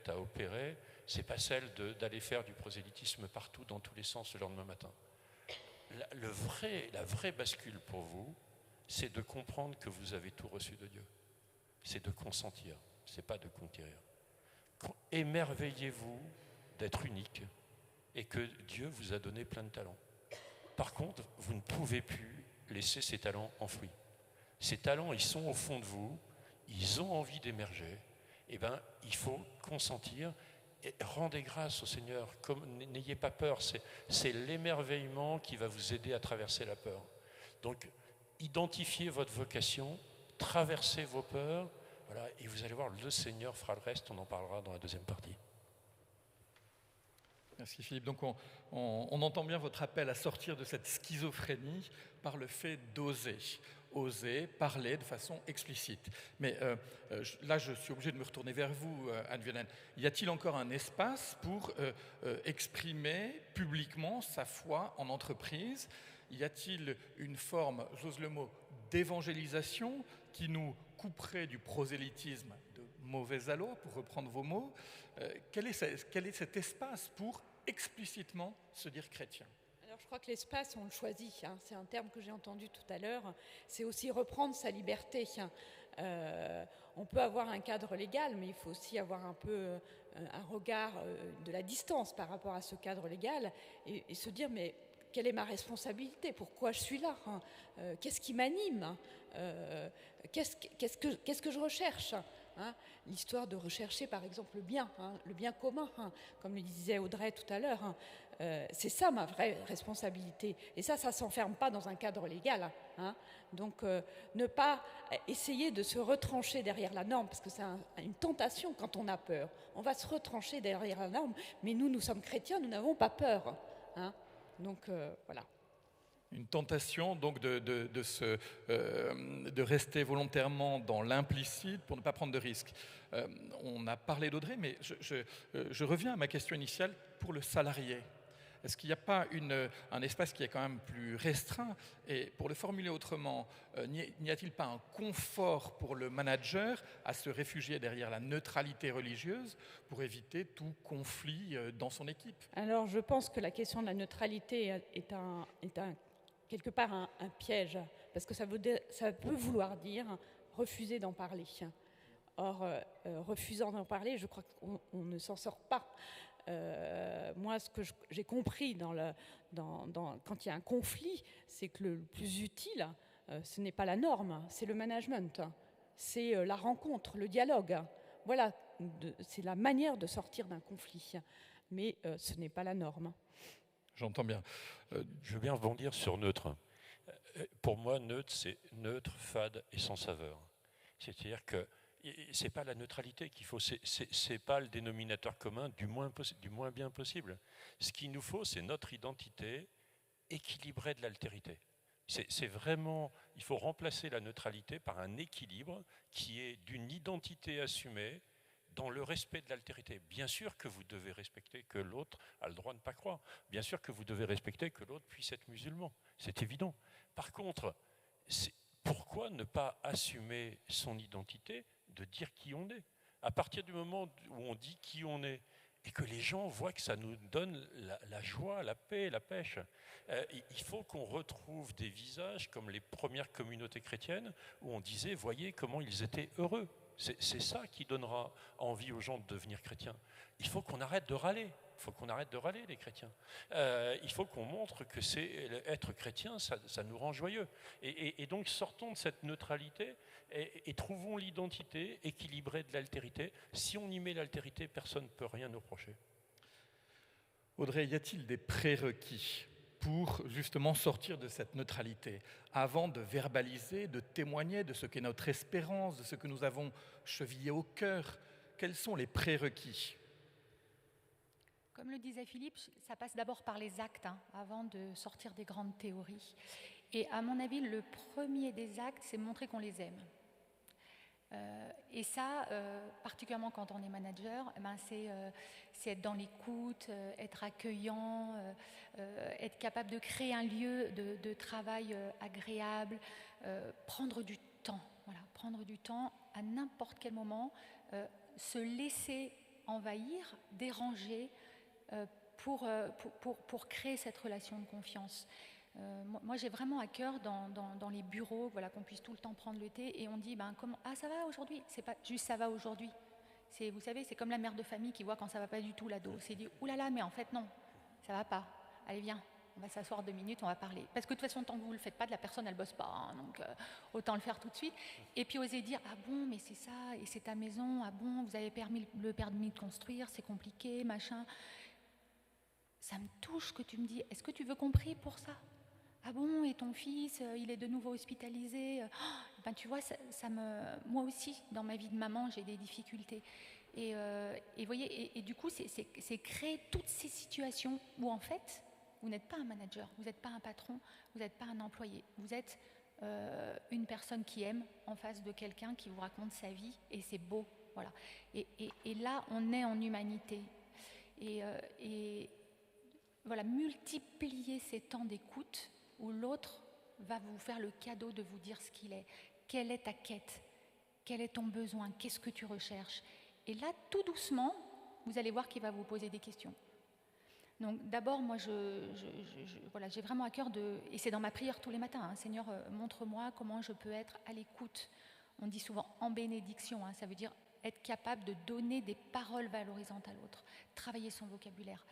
à opérer, c'est pas celle d'aller faire du prosélytisme partout, dans tous les sens, le lendemain matin. La vraie bascule pour vous, c'est de comprendre que vous avez tout reçu de Dieu. C'est de consentir, c'est pas de conquérir. Émerveillez-vous d'être unique et que Dieu vous a donné plein de talents. Par contre, vous ne pouvez plus laisser ces talents enfouis. Ces talents, ils sont au fond de vous, ils ont envie d'émerger. Eh bien, il faut consentir. Et rendez grâce au Seigneur, n'ayez pas peur, c'est l'émerveillement qui va vous aider à traverser la peur. Donc, identifiez votre vocation, traversez vos peurs, voilà, et vous allez voir, le Seigneur fera le reste, on en parlera dans la deuxième partie. Merci Philippe. Donc on entend bien votre appel à sortir de cette schizophrénie par le fait d'oser. Oser parler de façon explicite. Mais là, je suis obligé de me retourner vers vous, Anne Violaine. Y a-t-il encore un espace pour exprimer publiquement sa foi en entreprise ? Y a-t-il une forme, j'ose le mot, d'évangélisation qui nous couperait du prosélytisme de mauvais aloi, pour reprendre vos mots ? Quel est cet espace pour explicitement se dire chrétien ? Alors, je crois que l'espace, on le choisit. C'est un terme que j'ai entendu tout à l'heure. C'est aussi reprendre sa liberté. On peut avoir un cadre légal, mais il faut aussi avoir un peu un regard de la distance par rapport à ce cadre légal et se dire, mais quelle est ma responsabilité ? Pourquoi je suis là ? Qu'est-ce qui m'anime ? Qu'est-ce que je recherche ? L'histoire de rechercher, par exemple, le bien commun, comme le disait Audrey tout à l'heure, c'est ça ma vraie responsabilité. Et ça ne s'enferme pas dans un cadre légal. Donc, ne pas essayer de se retrancher derrière la norme, parce que c'est une tentation quand on a peur. On va se retrancher derrière la norme, mais nous sommes chrétiens, nous n'avons pas peur. Donc, voilà. Une tentation donc de rester volontairement dans l'implicite pour ne pas prendre de risques. On a parlé d'Audrey, mais je reviens à ma question initiale pour le salarié. Est-ce qu'il n'y a pas un espace qui est quand même plus restreint ? Et pour le formuler autrement, n'y a-t-il pas un confort pour le manager à se réfugier derrière la neutralité religieuse pour éviter tout conflit dans son équipe ? Alors, je pense que la question de la neutralité est quelque part un piège, parce que ça peut vouloir dire refuser d'en parler. Or, refusant d'en parler, je crois qu'on ne s'en sort pas. Moi, ce que j'ai compris quand il y a un conflit, c'est que le plus utile, ce n'est pas la norme, c'est le management, c'est la rencontre, le dialogue. Voilà, c'est la manière de sortir d'un conflit, mais ce n'est pas la norme. J'entends bien. Je veux bien rebondir sur neutre. Pour moi, neutre, c'est neutre, fade et sans saveur. C'est-à-dire que c'est pas la neutralité qu'il faut, c'est pas le dénominateur commun du moins bien possible. Ce qu'il nous faut, c'est notre identité équilibrée de l'altérité. C'est vraiment, il faut remplacer la neutralité par un équilibre qui est d'une identité assumée dans le respect de l'altérité. Bien sûr que vous devez respecter que l'autre a le droit de ne pas croire. Bien sûr que vous devez respecter que l'autre puisse être musulman. C'est évident. Par contre, pourquoi ne pas assumer son identité de dire qui on est ? À partir du moment où on dit qui on est et que les gens voient que ça nous donne la joie, la paix, la pêche, il faut qu'on retrouve des visages comme les premières communautés chrétiennes où on disait, voyez comment ils étaient heureux. C'est ça qui donnera envie aux gens de devenir chrétiens. Il faut qu'on arrête de râler. Il faut qu'on arrête de râler, les chrétiens. Il faut qu'on montre que être chrétien, ça nous rend joyeux. Et donc, sortons de cette neutralité et trouvons l'identité équilibrée de l'altérité. Si on y met l'altérité, personne ne peut rien nous reprocher. Audrey, y a-t-il des prérequis pour justement sortir de cette neutralité, avant de verbaliser, de témoigner de ce qu'est notre espérance, de ce que nous avons chevillé au cœur? Quels sont les prérequis? Comme le disait Philippe, ça passe d'abord par les actes, avant de sortir des grandes théories. Et à mon avis, le premier des actes, c'est montrer qu'on les aime. Et ça, particulièrement quand on est manager, c'est être dans l'écoute, être accueillant, être capable de créer un lieu de travail agréable, prendre du temps, prendre du temps à n'importe quel moment, se laisser envahir, déranger, pour créer cette relation de confiance. Moi, j'ai vraiment à cœur dans les bureaux, qu'on puisse tout le temps prendre le thé et on dit comment, ça va aujourd'hui. C'est pas juste ça va aujourd'hui. Vous savez, c'est comme la mère de famille qui voit quand ça va pas du tout l'ado. C'est dit oulala, mais en fait non, ça va pas. Allez viens, on va s'asseoir 2 minutes, on va parler. Parce que de toute façon, tant que vous le faites pas, la personne elle bosse pas, donc autant le faire tout de suite. Et puis oser dire ah bon, mais c'est ça et c'est ta maison. Ah bon, vous avez le permis de construire, c'est compliqué, machin. Ça me touche que tu me dis. Est-ce que tu veux qu'on prie pour ça? Ah bon, et ton fils, il est de nouveau hospitalisé. Tu vois, moi aussi, dans ma vie de maman, j'ai des difficultés. Et voyez, et du coup, c'est créer toutes ces situations où en fait, vous n'êtes pas un manager, vous n'êtes pas un patron, vous n'êtes pas un employé, vous êtes une personne qui aime en face de quelqu'un qui vous raconte sa vie, et c'est beau, voilà. Et là, on est en humanité. Et voilà, multiplier ces temps d'écoute où l'autre va vous faire le cadeau de vous dire ce qu'il est. Quelle est ta quête? Quel est ton besoin? Qu'est-ce que tu recherches? Et là, tout doucement, vous allez voir qu'il va vous poser des questions. Donc d'abord, moi, voilà, j'ai vraiment à cœur et c'est dans ma prière tous les matins, hein, Seigneur, montre-moi comment je peux être à l'écoute. On dit souvent en bénédiction, hein, ça veut dire être capable de donner des paroles valorisantes à l'autre, travailler son vocabulaire.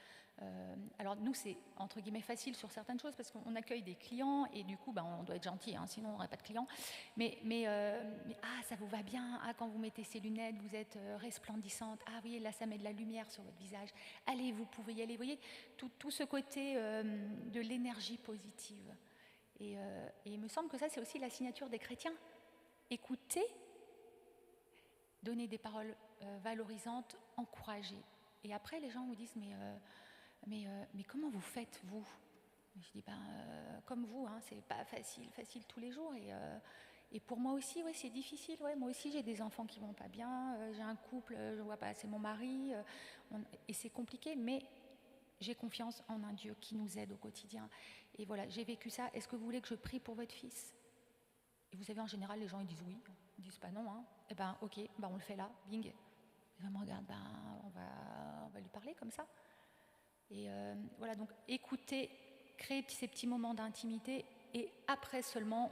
Alors nous, c'est entre guillemets facile sur certaines choses parce qu'on accueille des clients et du coup, on doit être gentil, hein, sinon on n'aurait pas de clients. Mais ça vous va bien, quand vous mettez ces lunettes, vous êtes resplendissante, oui, là ça met de la lumière sur votre visage, allez, vous pouvez y aller, vous voyez, tout ce côté de l'énergie positive. Et il me semble que ça, c'est aussi la signature des chrétiens. Écouter, donner des paroles valorisantes, encourager. Et après, les gens vous disent, mais comment vous faites, vous? Je dis, comme vous, hein, c'est pas facile tous les jours. Et pour moi aussi, ouais, c'est difficile. Ouais. Moi aussi, j'ai des enfants qui vont pas bien, j'ai un couple, je vois pas assez mon mari, et c'est compliqué, mais j'ai confiance en un Dieu qui nous aide au quotidien. Et voilà, j'ai vécu ça. Est-ce que vous voulez que je prie pour votre fils? Et vous savez, en général, les gens ils disent oui, ils disent pas non. Hein. Et ok, on le fait là, bing. Et je me regarde, on va lui parler comme ça. Et voilà, donc écouter, créer ces petits moments d'intimité, et après seulement,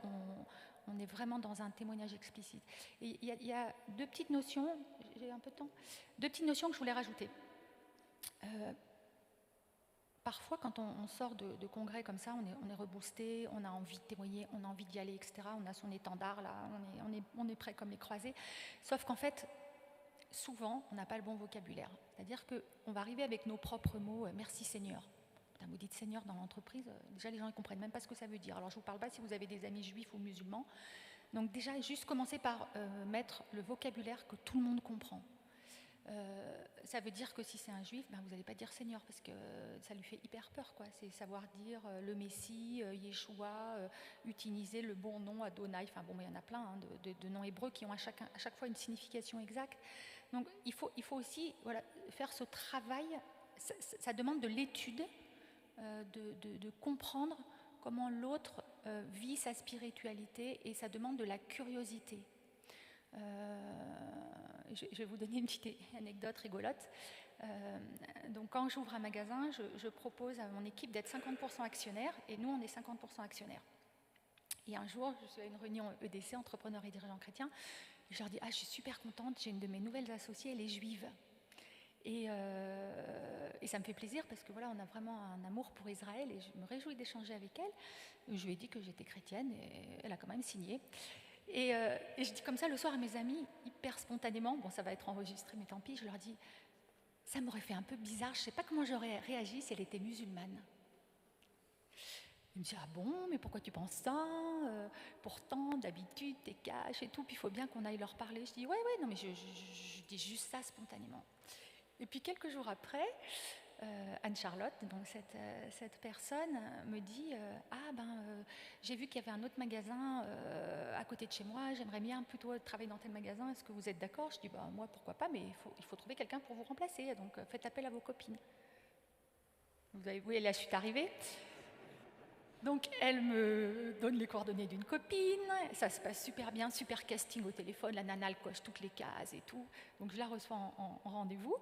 on est vraiment dans un témoignage explicite. Et il y a deux petites notions, j'ai un peu de temps, deux petites notions que je voulais rajouter. Parfois, quand on sort de congrès comme ça, on est reboosté, on a envie de témoigner, on a envie d'y aller, etc. On a son étendard, là, on est prêt comme les croisés. Sauf qu'en fait, souvent, on n'a pas le bon vocabulaire. C'est-à-dire qu'on va arriver avec nos propres mots, merci Seigneur. Vous dites Seigneur dans l'entreprise, déjà les gens ne comprennent même pas ce que ça veut dire. Alors je ne vous parle pas si vous avez des amis juifs ou musulmans. Donc déjà, juste commencer par mettre le vocabulaire que tout le monde comprend. Ça veut dire que si c'est un juif, vous n'allez pas dire Seigneur parce que ça lui fait hyper peur, quoi. C'est savoir dire le Messie, Yeshua, utiliser le bon nom Adonai. Enfin il y en a plein de noms hébreux qui ont à chaque fois une signification exacte. Donc il faut aussi faire ce travail. Ça demande de l'étude, de comprendre comment l'autre vit sa spiritualité, et ça demande de la curiosité. Je vais vous donner une petite anecdote rigolote. Donc quand j'ouvre un magasin, je propose à mon équipe d'être 50% actionnaire, et nous on est 50% actionnaires. Et un jour, je suis à une réunion EDC, entrepreneurs et dirigeants chrétiens, et je leur dis, je suis super contente, j'ai une de mes nouvelles associées, elle est juive. Et ça me fait plaisir parce que voilà, on a vraiment un amour pour Israël, et je me réjouis d'échanger avec elle. Je lui ai dit que j'étais chrétienne, et elle a quand même signé. Et je dis comme ça le soir à mes amis, hyper spontanément, ça va être enregistré, mais tant pis, je leur dis, ça m'aurait fait un peu bizarre, je ne sais pas comment j'aurais réagi si elle était musulmane. Il me dit, bon, mais pourquoi tu penses ça? Pourtant, d'habitude, t'es cash et tout, puis il faut bien qu'on aille leur parler. Je dis, ouais, non, mais je dis juste ça spontanément. Et puis quelques jours après, Anne-Charlotte, donc cette personne, me dit j'ai vu qu'il y avait un autre magasin à côté de chez moi, j'aimerais bien plutôt travailler dans tel magasin, est-ce que vous êtes d'accord? Je dis moi pourquoi pas, mais il faut trouver quelqu'un pour vous remplacer, donc faites appel à vos copines. Vous avez vu la suite arriver. Donc elle me donne les coordonnées d'une copine, ça se passe super bien, super casting au téléphone, la nana elle coche toutes les cases et tout, donc je la reçois en rendez-vous.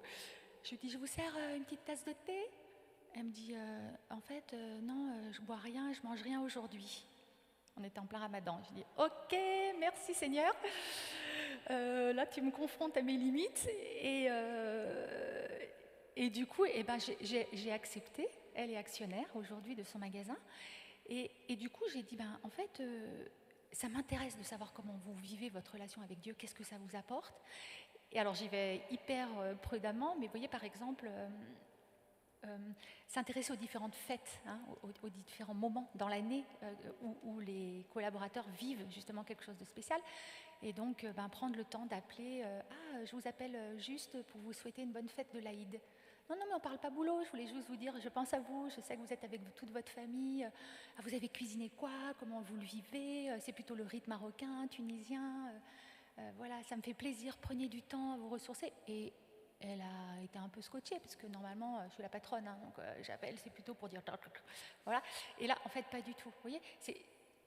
Je lui dis, je vous sers une petite tasse de thé? Elle me dit, en fait, non, je bois rien, je mange rien aujourd'hui. On était en plein ramadan. Je dis, ok, merci Seigneur. Là, tu me confrontes à mes limites. Et du coup, j'ai accepté. Elle est actionnaire aujourd'hui de son magasin. Et du coup, j'ai dit, en fait, ça m'intéresse de savoir comment vous vivez votre relation avec Dieu, qu'est-ce que ça vous apporte. Et alors j'y vais hyper prudemment, mais vous voyez par exemple, s'intéresser aux différentes fêtes, aux différents moments dans l'année où les collaborateurs vivent justement quelque chose de spécial. Et donc, prendre le temps d'appeler, je vous appelle juste pour vous souhaiter une bonne fête de l'Aïd. Non, mais on ne parle pas boulot, je voulais juste vous dire, je pense à vous, je sais que vous êtes avec toute votre famille. Vous avez cuisiné quoi? Comment vous le vivez? C'est plutôt le rite marocain, tunisien? Voilà, ça me fait plaisir, prenez du temps à vous ressourcer. Et elle a été un peu scotchée, parce que normalement, je suis la patronne, donc j'appelle, c'est plutôt pour dire... Voilà. Et là, en fait, pas du tout. Vous voyez, c'est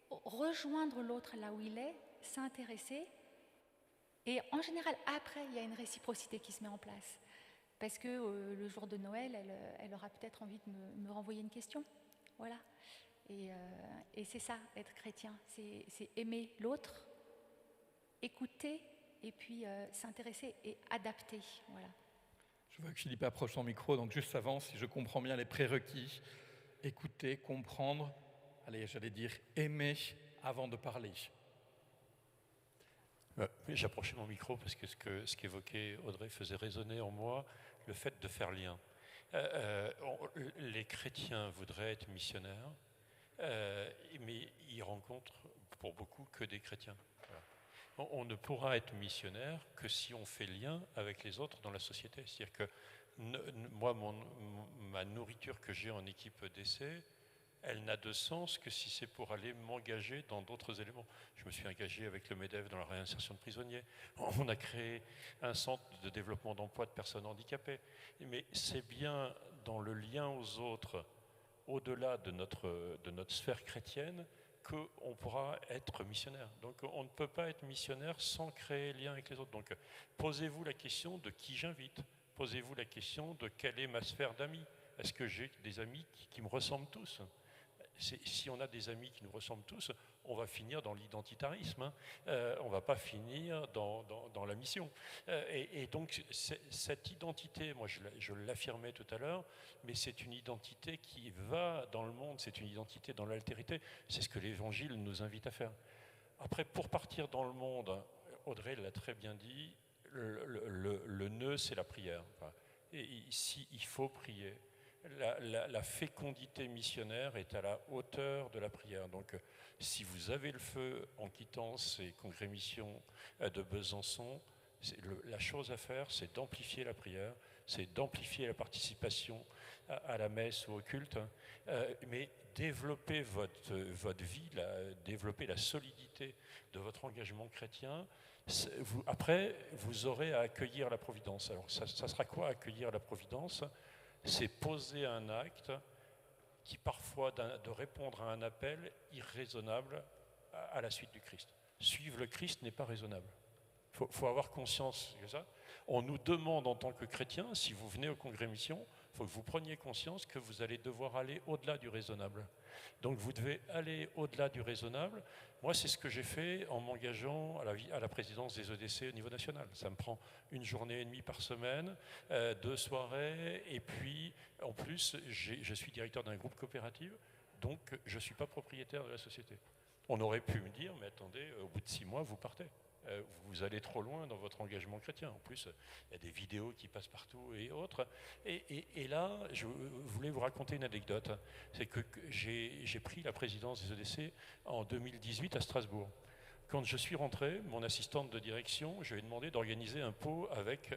rejoindre l'autre là où il est, s'intéresser. Et en général, après, il y a une réciprocité qui se met en place. Parce que le jour de Noël, elle aura peut-être envie de me renvoyer une question. Voilà. Et c'est ça, être chrétien. C'est aimer l'autre, écouter, et puis s'intéresser et adapter. Voilà. Je vois que Philippe approche son micro, donc juste avant, si je comprends bien les prérequis, écouter, comprendre, allez, j'allais dire aimer avant de parler. J'approchais mon micro parce que ce qu'évoquait Audrey faisait résonner en moi le fait de faire lien. Les chrétiens voudraient être missionnaires, mais ils rencontrent pour beaucoup que des chrétiens. Voilà. On ne pourra être missionnaire que si on fait lien avec les autres dans la société. C'est-à-dire que moi, ma nourriture que j'ai en équipe d'essai, elle n'a de sens que si c'est pour aller m'engager dans d'autres éléments. Je me suis engagé avec le MEDEF dans la réinsertion de prisonniers. On a créé un centre de développement d'emploi de personnes handicapées. Mais c'est bien dans le lien aux autres, au-delà de notre sphère chrétienne, qu'on pourra être missionnaire. Donc on ne peut pas être missionnaire sans créer lien avec les autres. Donc posez-vous la question de qui j'invite. Posez-vous la question de quelle est ma sphère d'amis. Est-ce que j'ai des amis qui me ressemblent tous ? Si on a des amis qui nous ressemblent tous, on va finir dans l'identitarisme, on ne va pas finir dans la mission. Et donc cette identité, moi je l'affirmais tout à l'heure, mais c'est une identité qui va dans le monde, c'est une identité dans l'altérité, c'est ce que l'Évangile nous invite à faire. Après, pour partir dans le monde, Audrey l'a très bien dit, le nœud c'est la prière. Et ici, il faut prier. La fécondité missionnaire est à la hauteur de la prière. Donc, si vous avez le feu en quittant ces congrès missions de Besançon, la chose à faire, c'est d'amplifier la prière, c'est d'amplifier la participation à la messe ou au culte, mais développer votre vie, développer la solidité de votre engagement chrétien. Après, vous aurez à accueillir la providence. Alors, ça sera quoi accueillir la providence ? C'est poser un acte qui parfois de répondre à un appel irraisonnable à la suite du Christ. Suivre le Christ n'est pas raisonnable. Il faut avoir conscience de ça. On nous demande en tant que chrétiens, si vous venez au congrès mission, il faut que vous preniez conscience que vous allez devoir aller au-delà du raisonnable. Donc vous devez aller au-delà du raisonnable. Moi, c'est ce que j'ai fait en m'engageant à la présidence des EDC au niveau national. Ça me prend 1 journée et demie par semaine, 2 soirées, et puis en plus, je suis directeur d'un groupe coopératif, donc je ne suis pas propriétaire de la société. On aurait pu me dire, mais attendez, au bout de 6 mois, vous partez. Vous allez trop loin dans votre engagement chrétien. En plus, il y a des vidéos qui passent partout et autres. Et là, je voulais vous raconter une anecdote. C'est que j'ai pris la présidence des EDC en 2018 à Strasbourg. Quand je suis rentré, mon assistante de direction, je lui ai demandé d'organiser un pot avec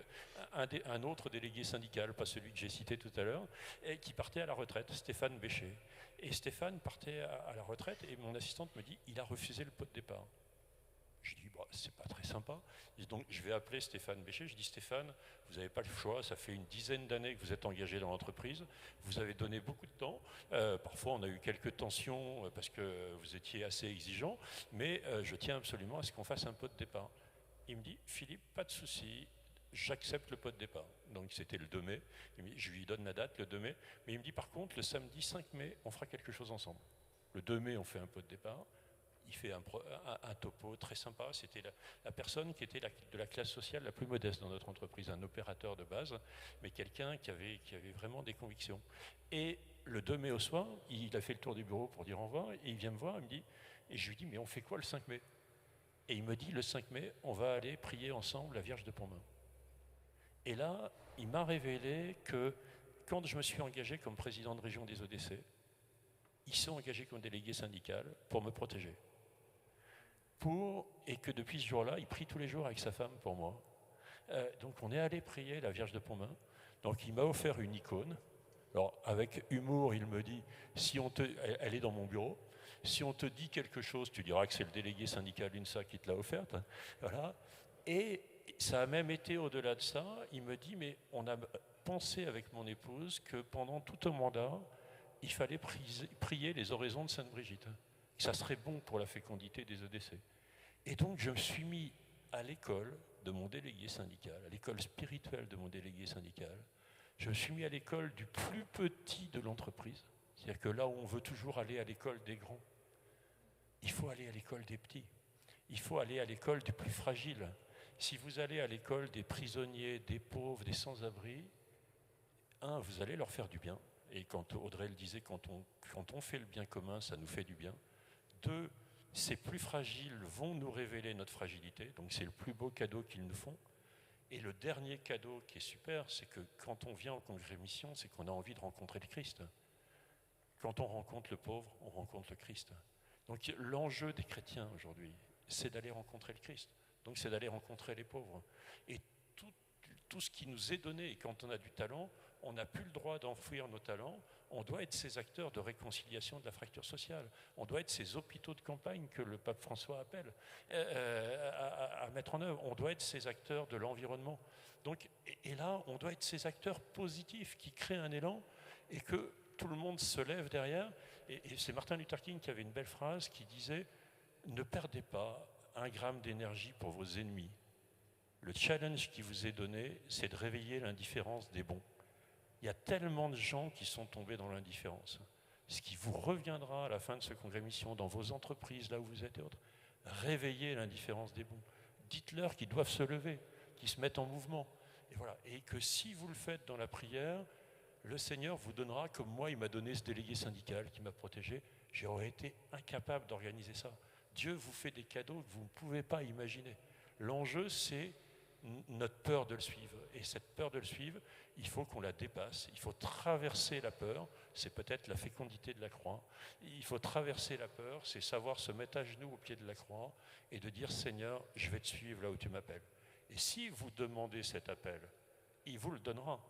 un autre délégué syndical, pas celui que j'ai cité tout à l'heure, et qui partait à la retraite, Stéphane Bécher. Et Stéphane partait à la retraite et mon assistante me dit « il a refusé le pot de départ ». Je dis, c'est pas très sympa. Donc, je vais appeler Stéphane Bécher. Je dis, Stéphane, vous n'avez pas le choix. Ça fait une dizaine d'années que vous êtes engagé dans l'entreprise. Vous avez donné beaucoup de temps. Parfois, on a eu quelques tensions parce que vous étiez assez exigeant. Mais je tiens absolument à ce qu'on fasse un pot de départ. Il me dit, Philippe, pas de souci. J'accepte le pot de départ. Donc, c'était le 2 mai. Je lui donne la date, le 2 mai. Mais il me dit, par contre, le samedi 5 mai, on fera quelque chose ensemble. Le 2 mai, on fait un pot de départ. Il fait un topo très sympa. C'était la personne qui était de la classe sociale la plus modeste dans notre entreprise, un opérateur de base, mais quelqu'un qui avait vraiment des convictions. Et le 2 mai au soir, il a fait le tour du bureau pour dire au revoir, et il vient me voir, il me dit, et je lui dis, mais on fait quoi le 5 mai ? Et il me dit, le 5 mai, on va aller prier ensemble la Vierge de Pontmain. Et là, il m'a révélé que quand je me suis engagé comme président de région des ODC, ils sont engagés comme délégué syndical pour me protéger. et que depuis ce jour-là, il prie tous les jours avec sa femme pour moi. Donc on est allé prier la Vierge de Pontmain. Donc il m'a offert une icône. Alors avec humour, il me dit, elle est dans mon bureau, si on te dit quelque chose, tu diras que c'est le délégué syndical UNSA qui te l'a offerte. Voilà. Et ça a même été au-delà de ça. Il me dit, mais on a pensé avec mon épouse que pendant tout un mandat, il fallait prier les oraisons de Sainte Brigitte. Ça serait bon pour la fécondité des EDC. Et donc je me suis mis à l'école de mon délégué syndical, à l'école spirituelle de mon délégué syndical. Je me suis mis à l'école du plus petit de l'entreprise. C'est-à-dire que là où on veut toujours aller à l'école des grands, il faut aller à l'école des petits. Il faut aller à l'école du plus fragile. Si vous allez à l'école des prisonniers, des pauvres, des sans-abri, vous allez leur faire du bien. Et quand Audrey le disait, quand on fait le bien commun, ça nous fait du bien. 2, ces plus fragiles vont nous révéler notre fragilité, donc c'est le plus beau cadeau qu'ils nous font. Et le dernier cadeau qui est super, c'est que quand on vient en congrès mission, c'est qu'on a envie de rencontrer le Christ. Quand on rencontre le pauvre, on rencontre le Christ. Donc l'enjeu des chrétiens aujourd'hui, c'est d'aller rencontrer le Christ. Donc c'est d'aller rencontrer les pauvres. Et tout ce qui nous est donné, et quand on a du talent, on n'a plus le droit d'enfouir nos talents. On doit être ces acteurs de réconciliation de la fracture sociale. On doit être ces hôpitaux de campagne que le pape François appelle à mettre en œuvre. On doit être ces acteurs de l'environnement. Donc, et là, on doit être ces acteurs positifs qui créent un élan et que tout le monde se lève derrière. Et c'est Martin Luther King qui avait une belle phrase qui disait « Ne perdez pas 1 gramme d'énergie pour vos ennemis. Le challenge qui vous est donné, c'est de réveiller l'indifférence des bons. » Il y a tellement de gens qui sont tombés dans l'indifférence. Ce qui vous reviendra à la fin de ce congrès mission, dans vos entreprises, là où vous êtes et autres, réveillez l'indifférence des bons. Dites-leur qu'ils doivent se lever, qu'ils se mettent en mouvement. Et voilà. Et que si vous le faites dans la prière, le Seigneur vous donnera, comme moi, il m'a donné ce délégué syndical qui m'a protégé. J'aurais été incapable d'organiser ça. Dieu vous fait des cadeaux que vous ne pouvez pas imaginer. L'enjeu, c'est notre peur de le suivre. Et cette peur de le suivre, il faut qu'on la dépasse. Il faut traverser la peur. C'est peut-être la fécondité de la croix. Il faut traverser la peur, c'est savoir se mettre à genoux au pied de la croix et de dire « Seigneur, je vais te suivre là où tu m'appelles ». Et si vous demandez cet appel, il vous le donnera.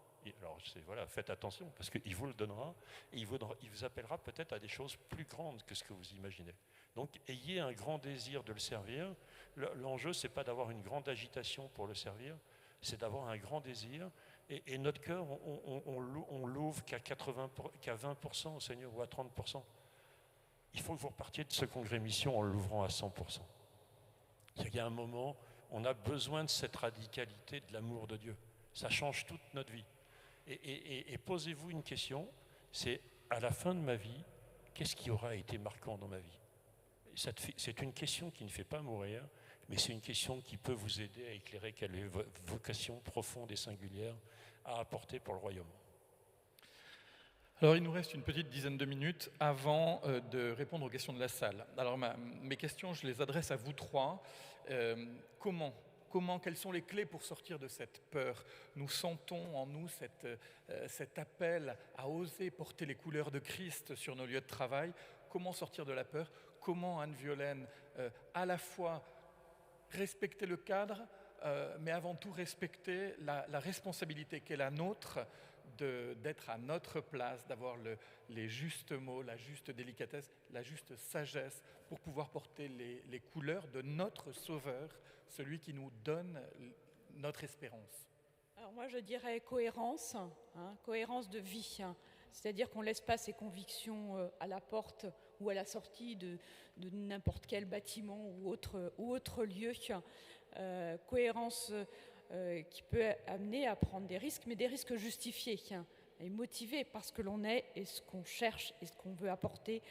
Alors voilà, faites attention, parce qu'il vous le donnera, et il vous appellera peut-être à des choses plus grandes que ce que vous imaginez. Donc ayez un grand désir de le servir. L'enjeu, ce n'est pas d'avoir une grande agitation pour le servir, c'est d'avoir un grand désir. Et notre cœur, on l'ouvre qu'à 20% au Seigneur, ou à 30%. Il faut que vous repartiez de ce congrès mission en l'ouvrant à 100%. Il y a un moment, on a besoin de cette radicalité de l'amour de Dieu. Ça change toute notre vie. Et posez-vous une question, c'est à la fin de ma vie, qu'est-ce qui aura été marquant dans ma vie ? C'est une question qui ne fait pas mourir, mais c'est une question qui peut vous aider à éclairer quelle est votre vocation profonde et singulière à apporter pour le royaume. Alors il nous reste une petite dizaine de minutes avant de répondre aux questions de la salle. Alors mes questions, je les adresse à vous trois. Quelles sont les clés pour sortir de cette peur ? Nous sentons en nous cet appel à oser porter les couleurs de Christ sur nos lieux de travail. Comment sortir de la peur ? Comment, Anne-Violaine, à la fois respecter le cadre, mais avant tout respecter la responsabilité qu'est la nôtre d'être à notre place, d'avoir les justes mots, la juste délicatesse, la juste sagesse pour pouvoir porter les couleurs de notre Sauveur, celui qui nous donne notre espérance. Alors moi je dirais cohérence, cohérence de vie, c'est-à-dire qu'on ne laisse pas ses convictions à la porte ou à la sortie de n'importe quel bâtiment ou autre lieu. Cohérence qui peut amener à prendre des risques, mais des risques justifiés et motivés par ce que l'on est et ce qu'on cherche et ce qu'on veut apporter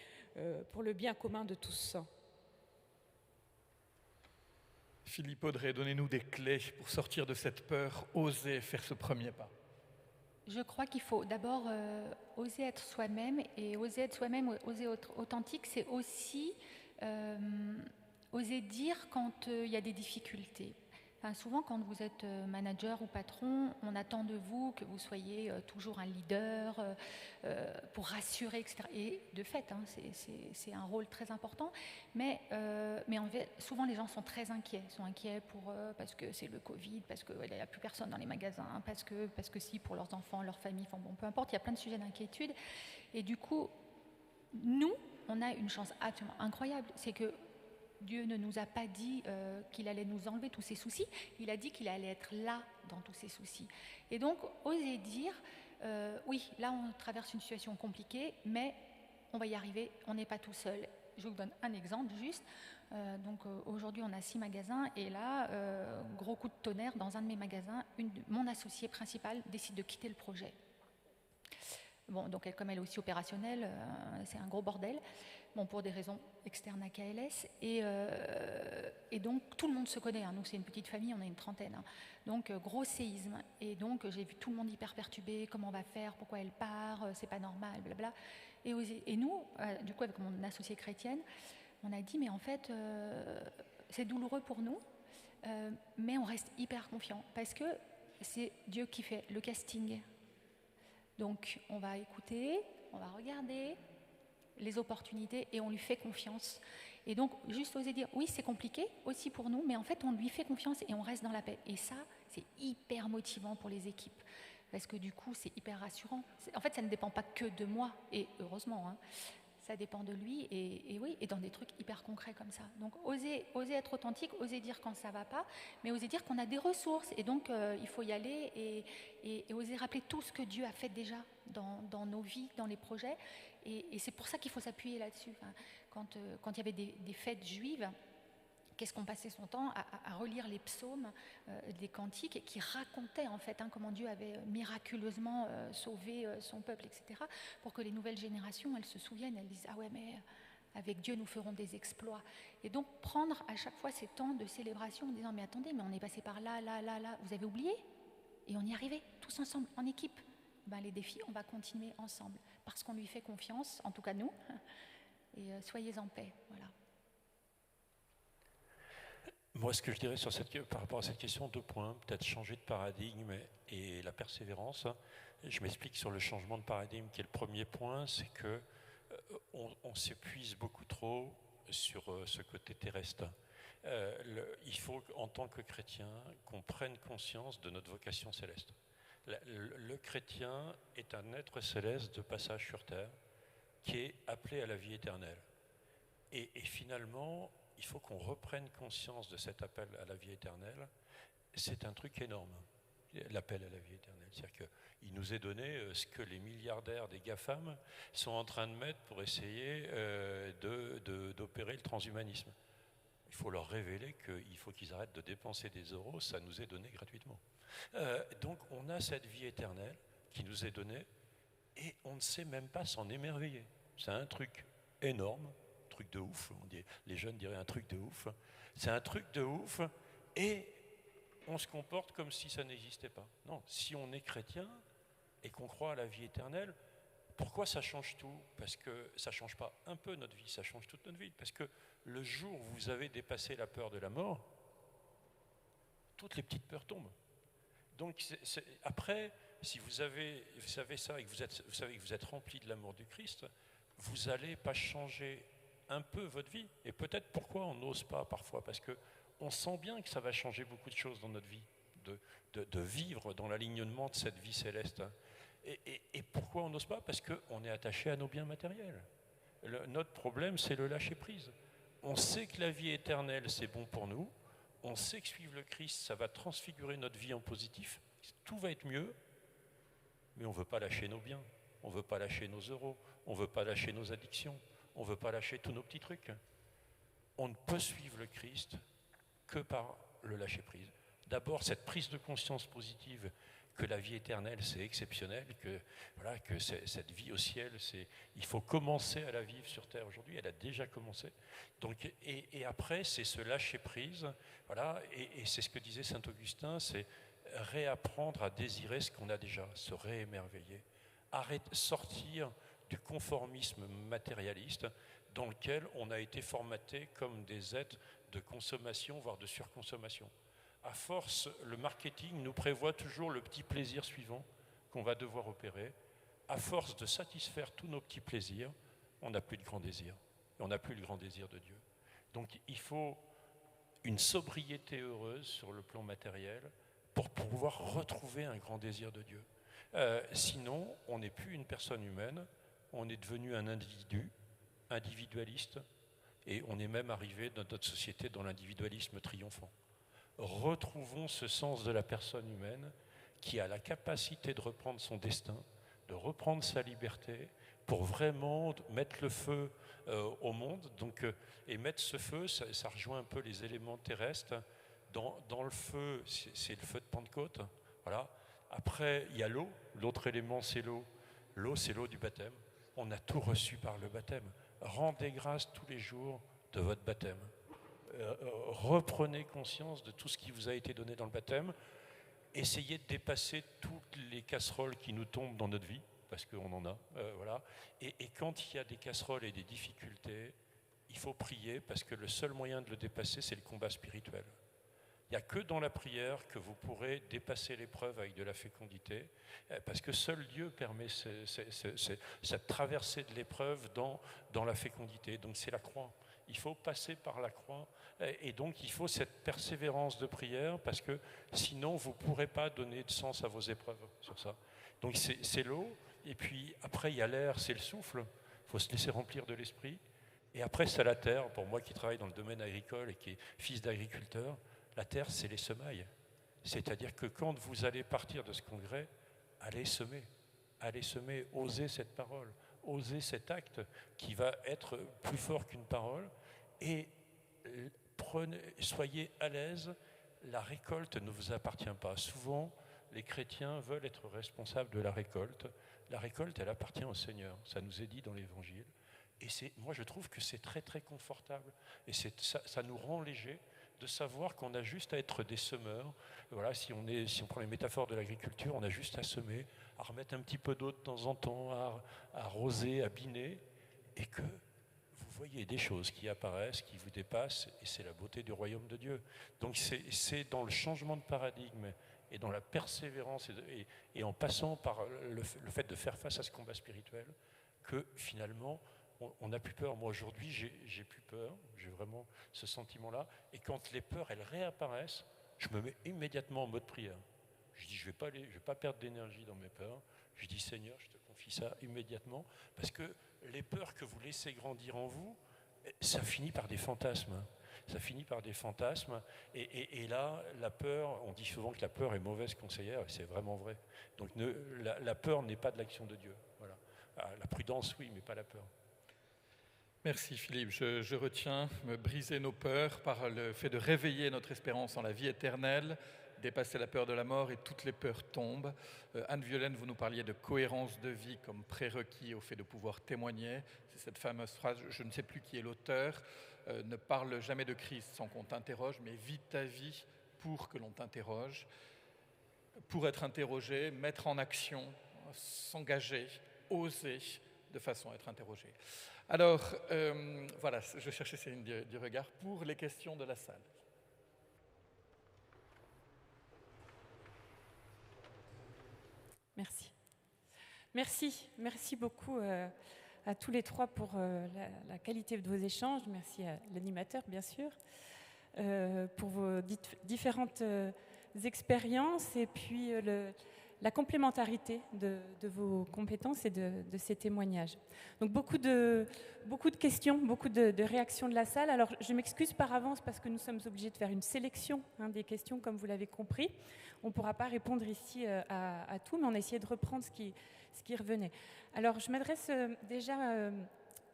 pour le bien commun de tous. Philippe Audrey, donnez-nous des clés pour sortir de cette peur, oser faire ce premier pas. Je crois qu'il faut d'abord oser être soi-même, et oser être soi-même, oser être authentique, c'est aussi oser dire quand il y a des difficultés. Enfin, souvent, quand vous êtes manager ou patron, on attend de vous que vous soyez toujours un leader pour rassurer, etc. Et de fait, hein, c'est un rôle très important. Mais en fait, souvent, les gens sont très inquiets. Ils sont inquiets parce que c'est le Covid, parce qu'il n'y a plus personne dans les magasins, parce que si, pour leurs enfants, leurs familles, enfin, bon, peu importe, il y a plein de sujets d'inquiétude. Et du coup, nous, on a une chance absolument incroyable. C'est que Dieu ne nous a pas dit qu'il allait nous enlever tous ces soucis, il a dit qu'il allait être là dans tous ces soucis. Et donc, oser dire, oui, là on traverse une situation compliquée, mais on va y arriver, on n'est pas tout seul. Je vous donne un exemple juste. Aujourd'hui on a 6 magasins, et là, gros coup de tonnerre, dans un de mes magasins, mon associé principal décide de quitter le projet. Bon, donc comme elle est aussi opérationnelle, c'est un gros bordel. Bon, pour des raisons externes à KLS. Et donc, tout le monde se connaît. Hein. Nous, c'est une petite famille, on est une trentaine. Hein. Donc, gros séisme. Et donc, j'ai vu tout le monde hyper perturbé. Comment on va faire? Pourquoi elle part? C'est pas normal, blabla. Et nous, du coup, avec mon associée chrétienne, on a dit, mais en fait, c'est douloureux pour nous, mais on reste hyper confiants. Parce que c'est Dieu qui fait le casting. Donc, on va écouter, on va regarder les opportunités et on lui fait confiance. Et donc, juste oser dire, oui, c'est compliqué aussi pour nous, mais en fait, on lui fait confiance et on reste dans la paix. Et ça, c'est hyper motivant pour les équipes, parce que du coup, c'est hyper rassurant. En fait, ça ne dépend pas que de moi, et heureusement, hein, ça dépend de lui, et oui, et dans des trucs hyper concrets comme ça. Donc, oser être authentique, oser dire quand ça ne va pas, mais oser dire qu'on a des ressources, et donc, il faut y aller, et oser rappeler tout ce que Dieu a fait déjà dans nos vies, dans les projets. Et c'est pour ça qu'il faut s'appuyer là-dessus. Quand il y avait des fêtes juives, qu'est-ce qu'on passait son temps à relire les psaumes, des cantiques qui racontaient en fait comment Dieu avait miraculeusement sauvé son peuple, etc. Pour que les nouvelles générations, elles se souviennent, elles disent « Ah ouais, mais avec Dieu, nous ferons des exploits ». Et donc prendre à chaque fois ces temps de célébration en disant « Mais attendez, mais on est passé par là, vous avez oublié ?» Et on y arrivait, tous ensemble, en équipe. Les défis, on va continuer ensemble, parce qu'on lui fait confiance, en tout cas nous, et soyez en paix, voilà. Moi, ce que je dirais par rapport à cette question, 2 points, peut-être changer de paradigme et la persévérance. Je m'explique sur le changement de paradigme, qui est le premier point, c'est que on s'épuise beaucoup trop sur ce côté terrestre. Il faut, en tant que chrétien, qu'on prenne conscience de notre vocation céleste. Le chrétien est un être céleste de passage sur terre qui est appelé à la vie éternelle. Et finalement, il faut qu'on reprenne conscience de cet appel à la vie éternelle. C'est un truc énorme, l'appel à la vie éternelle. C'est-à-dire qu'il nous est donné ce que les milliardaires des GAFAM sont en train de mettre pour essayer d'opérer le transhumanisme. Il faut leur révéler qu'il faut qu'ils arrêtent de dépenser des euros, ça nous est donné gratuitement. Donc on a cette vie éternelle qui nous est donnée et on ne sait même pas s'en émerveiller. C'est un truc énorme, un truc de ouf, les jeunes diraient un truc de ouf. C'est un truc de ouf et on se comporte comme si ça n'existait pas. Non, si on est chrétien et qu'on croit à la vie éternelle, pourquoi ça change tout? Parce que ça ne change pas un peu notre vie, ça change toute notre vie. Parce que le jour où vous avez dépassé la peur de la mort, toutes les petites peurs tombent. Donc après, si vous savez ça et que vous savez que vous êtes rempli de l'amour du Christ, vous n'allez pas changer un peu votre vie. Et peut-être pourquoi on n'ose pas parfois, parce qu'on sent bien que ça va changer beaucoup de choses dans notre vie, de vivre dans l'alignement de cette vie céleste. Et pourquoi on n'ose pas? Parce qu'on est attaché à nos biens matériels. Notre problème, c'est le lâcher-prise. On sait que la vie éternelle, c'est bon pour nous. On sait que suivre le Christ, ça va transfigurer notre vie en positif. Tout va être mieux, mais on ne veut pas lâcher nos biens. On ne veut pas lâcher nos euros. On ne veut pas lâcher nos addictions. On ne veut pas lâcher tous nos petits trucs. On ne peut suivre le Christ que par le lâcher-prise. D'abord, cette prise de conscience positive que la vie éternelle, c'est exceptionnel, que cette vie au ciel, il faut commencer à la vivre sur terre aujourd'hui, elle a déjà commencé. Donc, et après, c'est se lâcher prise, voilà, et c'est ce que disait saint Augustin, c'est réapprendre à désirer ce qu'on a déjà, se réémerveiller, sortir du conformisme matérialiste dans lequel on a été formaté comme des êtres de consommation, voire de surconsommation. À force, le marketing nous prévoit toujours le petit plaisir suivant qu'on va devoir opérer. À force de satisfaire tous nos petits plaisirs, on n'a plus de grand désir. Et on n'a plus le grand désir de Dieu. Donc il faut une sobriété heureuse sur le plan matériel pour pouvoir retrouver un grand désir de Dieu. Sinon, on n'est plus une personne humaine, on est devenu un individu, individualiste, et on est même arrivé dans notre société dans l'individualisme triomphant. Retrouvons ce sens de la personne humaine qui a la capacité de reprendre son destin, de reprendre sa liberté, pour vraiment mettre le feu au monde. Donc, et mettre ce feu, ça rejoint un peu les éléments terrestres. Dans le feu, c'est le feu de Pentecôte. Voilà. Après, il y a l'eau. L'autre élément, c'est l'eau. L'eau, c'est l'eau du baptême. On a tout reçu par le baptême. Rendez grâce tous les jours de votre baptême. Reprenez conscience de tout ce qui vous a été donné dans le baptême. Essayez de dépasser toutes les casseroles qui nous tombent dans notre vie, parce qu'on en a. Voilà. Et quand il y a des casseroles et des difficultés, il faut prier, parce que le seul moyen de le dépasser, c'est le combat spirituel. Il n'y a que dans la prière que vous pourrez dépasser l'épreuve avec de la fécondité, parce que seul Dieu permet cette traversée de l'épreuve dans la fécondité. Donc c'est la croix. Il faut passer par la croix, et donc il faut cette persévérance de prière, parce que sinon vous ne pourrez pas donner de sens à vos épreuves sur ça. Donc c'est l'eau, et puis après il y a l'air, c'est le souffle. Il faut se laisser remplir de l'esprit. Et après c'est la terre. Pour moi qui travaille dans le domaine agricole et qui est fils d'agriculteur, la terre, c'est les semailles. C'est-à-dire que quand vous allez partir de ce congrès, allez semer, osez cette parole, osez cet acte qui va être plus fort qu'une parole, et soyez à l'aise, la récolte ne vous appartient pas. Souvent, les chrétiens veulent être responsables de la récolte. La récolte, elle appartient au Seigneur, ça nous est dit dans l'Évangile. Et moi, je trouve que c'est très, très confortable, et ça nous rend léger de savoir qu'on a juste à être des semeurs. Voilà, si on prend les métaphores de l'agriculture, on a juste à semer, à remettre un petit peu d'eau de temps en temps, à arroser, à biner, et que vous voyez des choses qui apparaissent, qui vous dépassent, et c'est la beauté du royaume de Dieu. Donc c'est dans le changement de paradigme et dans la persévérance et en passant par le fait de faire face à ce combat spirituel que finalement on n'a plus peur. Moi aujourd'hui j'ai plus peur, j'ai vraiment ce sentiment-là, et quand les peurs elles réapparaissent, je me mets immédiatement en mode prière. Je dis je vais pas perdre d'énergie dans mes peurs, je dis Seigneur, je te confie ça immédiatement, parce que les peurs que vous laissez grandir en vous, ça finit par des fantasmes. Ça finit par des fantasmes, et là, la peur, on dit souvent que la peur est mauvaise conseillère, et c'est vraiment vrai. Donc la peur n'est pas de l'action de Dieu. Voilà. La prudence, oui, mais pas la peur. Merci Philippe. Je retiens briser nos peurs par le fait de réveiller notre espérance en la vie éternelle, dépasser la peur de la mort, et toutes les peurs tombent. Anne-Violaine, vous nous parliez de cohérence de vie comme prérequis au fait de pouvoir témoigner. C'est cette fameuse phrase, je ne sais plus qui est l'auteur, ne parle jamais de crise sans qu'on t'interroge, mais vis ta vie pour que l'on t'interroge. Pour être interrogé, mettre en action, s'engager, oser, de façon à être interrogé. Alors, voilà, je cherchais Céline du regard pour les questions de la salle. Merci beaucoup à tous les trois pour la qualité de vos échanges. Merci à l'animateur, bien sûr, pour vos différentes expériences, et puis la complémentarité de vos compétences et de ces témoignages. Donc beaucoup de questions, beaucoup de réactions de la salle. Alors je m'excuse par avance parce que nous sommes obligés de faire une sélection des questions, comme vous l'avez compris. On ne pourra pas répondre ici à tout, mais on a essayé de reprendre ce qui revenait. Alors je m'adresse déjà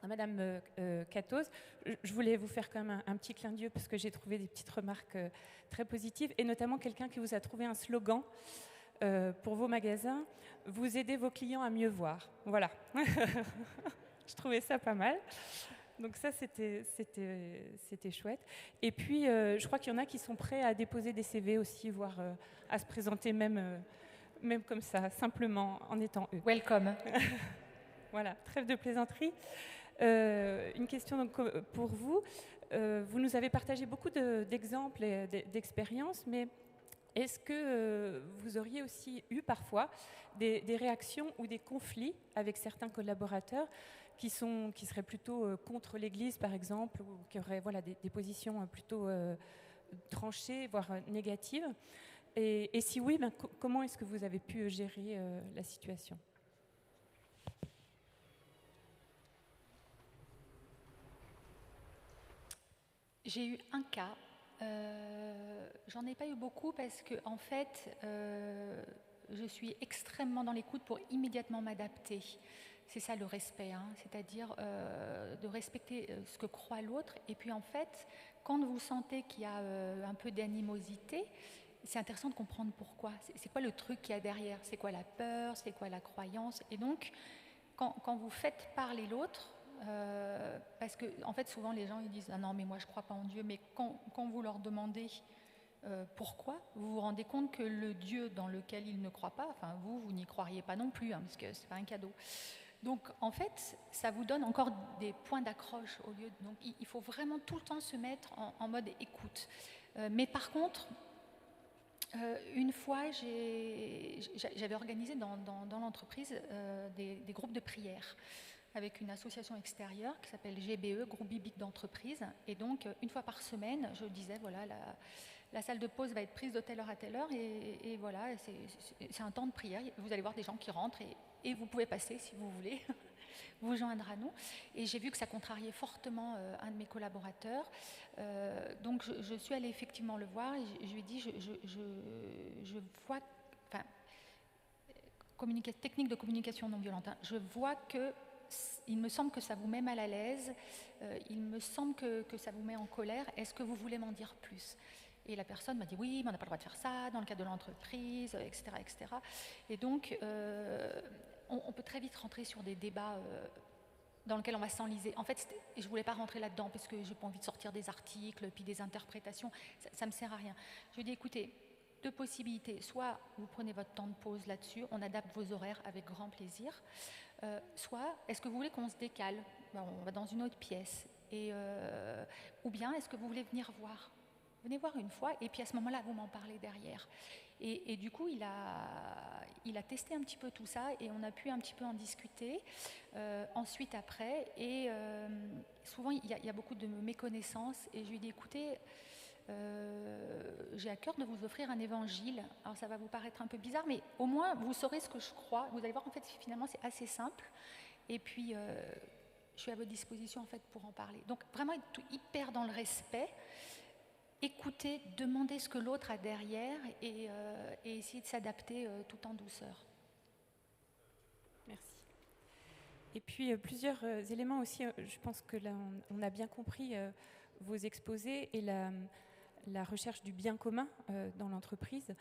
à Madame Catos. Je voulais vous faire quand même un petit clin d'yeux parce que j'ai trouvé des petites remarques très positives, et notamment quelqu'un qui vous a trouvé un slogan pour vos magasins: vous aidez vos clients à mieux voir. Voilà. Je trouvais ça pas mal. Donc ça, c'était chouette. Et puis, je crois qu'il y en a qui sont prêts à déposer des CV aussi, voire à se présenter même comme ça, simplement en étant eux. Welcome. Voilà, trêve de plaisanterie. Une question donc, pour vous. Vous nous avez partagé beaucoup d'exemples et d'expériences, mais est-ce que vous auriez aussi eu parfois des réactions ou des conflits avec certains collaborateurs qui seraient plutôt contre l'Église, par exemple, ou qui auraient des positions plutôt tranchées, voire négatives? Et si oui, comment est-ce que vous avez pu gérer la situation? J'ai eu un cas. J'en ai pas eu beaucoup parce que en fait, je suis extrêmement dans l'écoute pour immédiatement m'adapter. C'est ça le respect, hein, c'est-à-dire de respecter ce que croit l'autre. Et puis en fait, quand vous sentez qu'il y a un peu d'animosité, c'est intéressant de comprendre pourquoi. C'est quoi le truc qu'il y a derrière? C'est quoi la peur? C'est quoi la croyance? Et donc, quand vous faites parler l'autre, parce que en fait souvent les gens ils disent ah non mais moi je crois pas en Dieu, mais quand vous leur demandez pourquoi, vous vous rendez compte que le Dieu dans lequel ils ne croient pas, enfin vous n'y croiriez pas non plus, hein, parce que c'est pas un cadeau. Donc en fait ça vous donne encore des points d'accroche au lieu de, donc il faut vraiment tout le temps se mettre en mode écoute. Mais par contre une fois j'avais organisé dans l'entreprise des groupes de prière avec une association extérieure qui s'appelle GBE, Groupe Biblique d'entreprise. Et donc, une fois par semaine, je disais, voilà, la salle de pause va être prise de telle heure à telle heure. Et voilà, c'est un temps de prière. Vous allez voir des gens qui rentrent et vous pouvez passer, si vous voulez, vous joindre à nous. Et j'ai vu que ça contrariait fortement un de mes collaborateurs. Donc, je suis allée effectivement le voir et je lui ai dit, je vois... Enfin, technique de communication non violente, hein, je vois que il me semble que ça vous met mal à l'aise, il me semble que ça vous met en colère, est-ce que vous voulez m'en dire plus? Et la personne m'a dit oui, mais on n'a pas le droit de faire ça dans le cadre de l'entreprise, etc., etc. Et donc, on peut très vite rentrer sur des débats dans lesquels on va s'enliser. En fait, je ne voulais pas rentrer là-dedans parce que je n'ai pas envie de sortir des articles, puis des interprétations, ça ne me sert à rien. Je lui ai dit, écoutez, deux possibilités, soit vous prenez votre temps de pause là-dessus, on adapte vos horaires avec grand plaisir, soit est-ce que vous voulez qu'on se décale, on va dans une autre pièce, ou bien est-ce que vous voulez venir voir? Venez voir une fois et puis à ce moment-là vous m'en parlez derrière. Et du coup il a testé un petit peu tout ça et on a pu un petit peu en discuter ensuite après, et souvent il y a beaucoup de méconnaissances et je lui ai dit écoutez, j'ai à cœur de vous offrir un évangile. Alors ça va vous paraître un peu bizarre, mais au moins vous saurez ce que je crois. Vous allez voir, en fait, finalement, c'est assez simple. Et puis, je suis à votre disposition, en fait, pour en parler. Donc, vraiment être hyper dans le respect, écouter, demander ce que l'autre a derrière et essayer de s'adapter tout en douceur. Merci. Et puis, plusieurs éléments aussi. Je pense que là, on a bien compris vos exposés et la recherche du bien commun dans l'entreprise,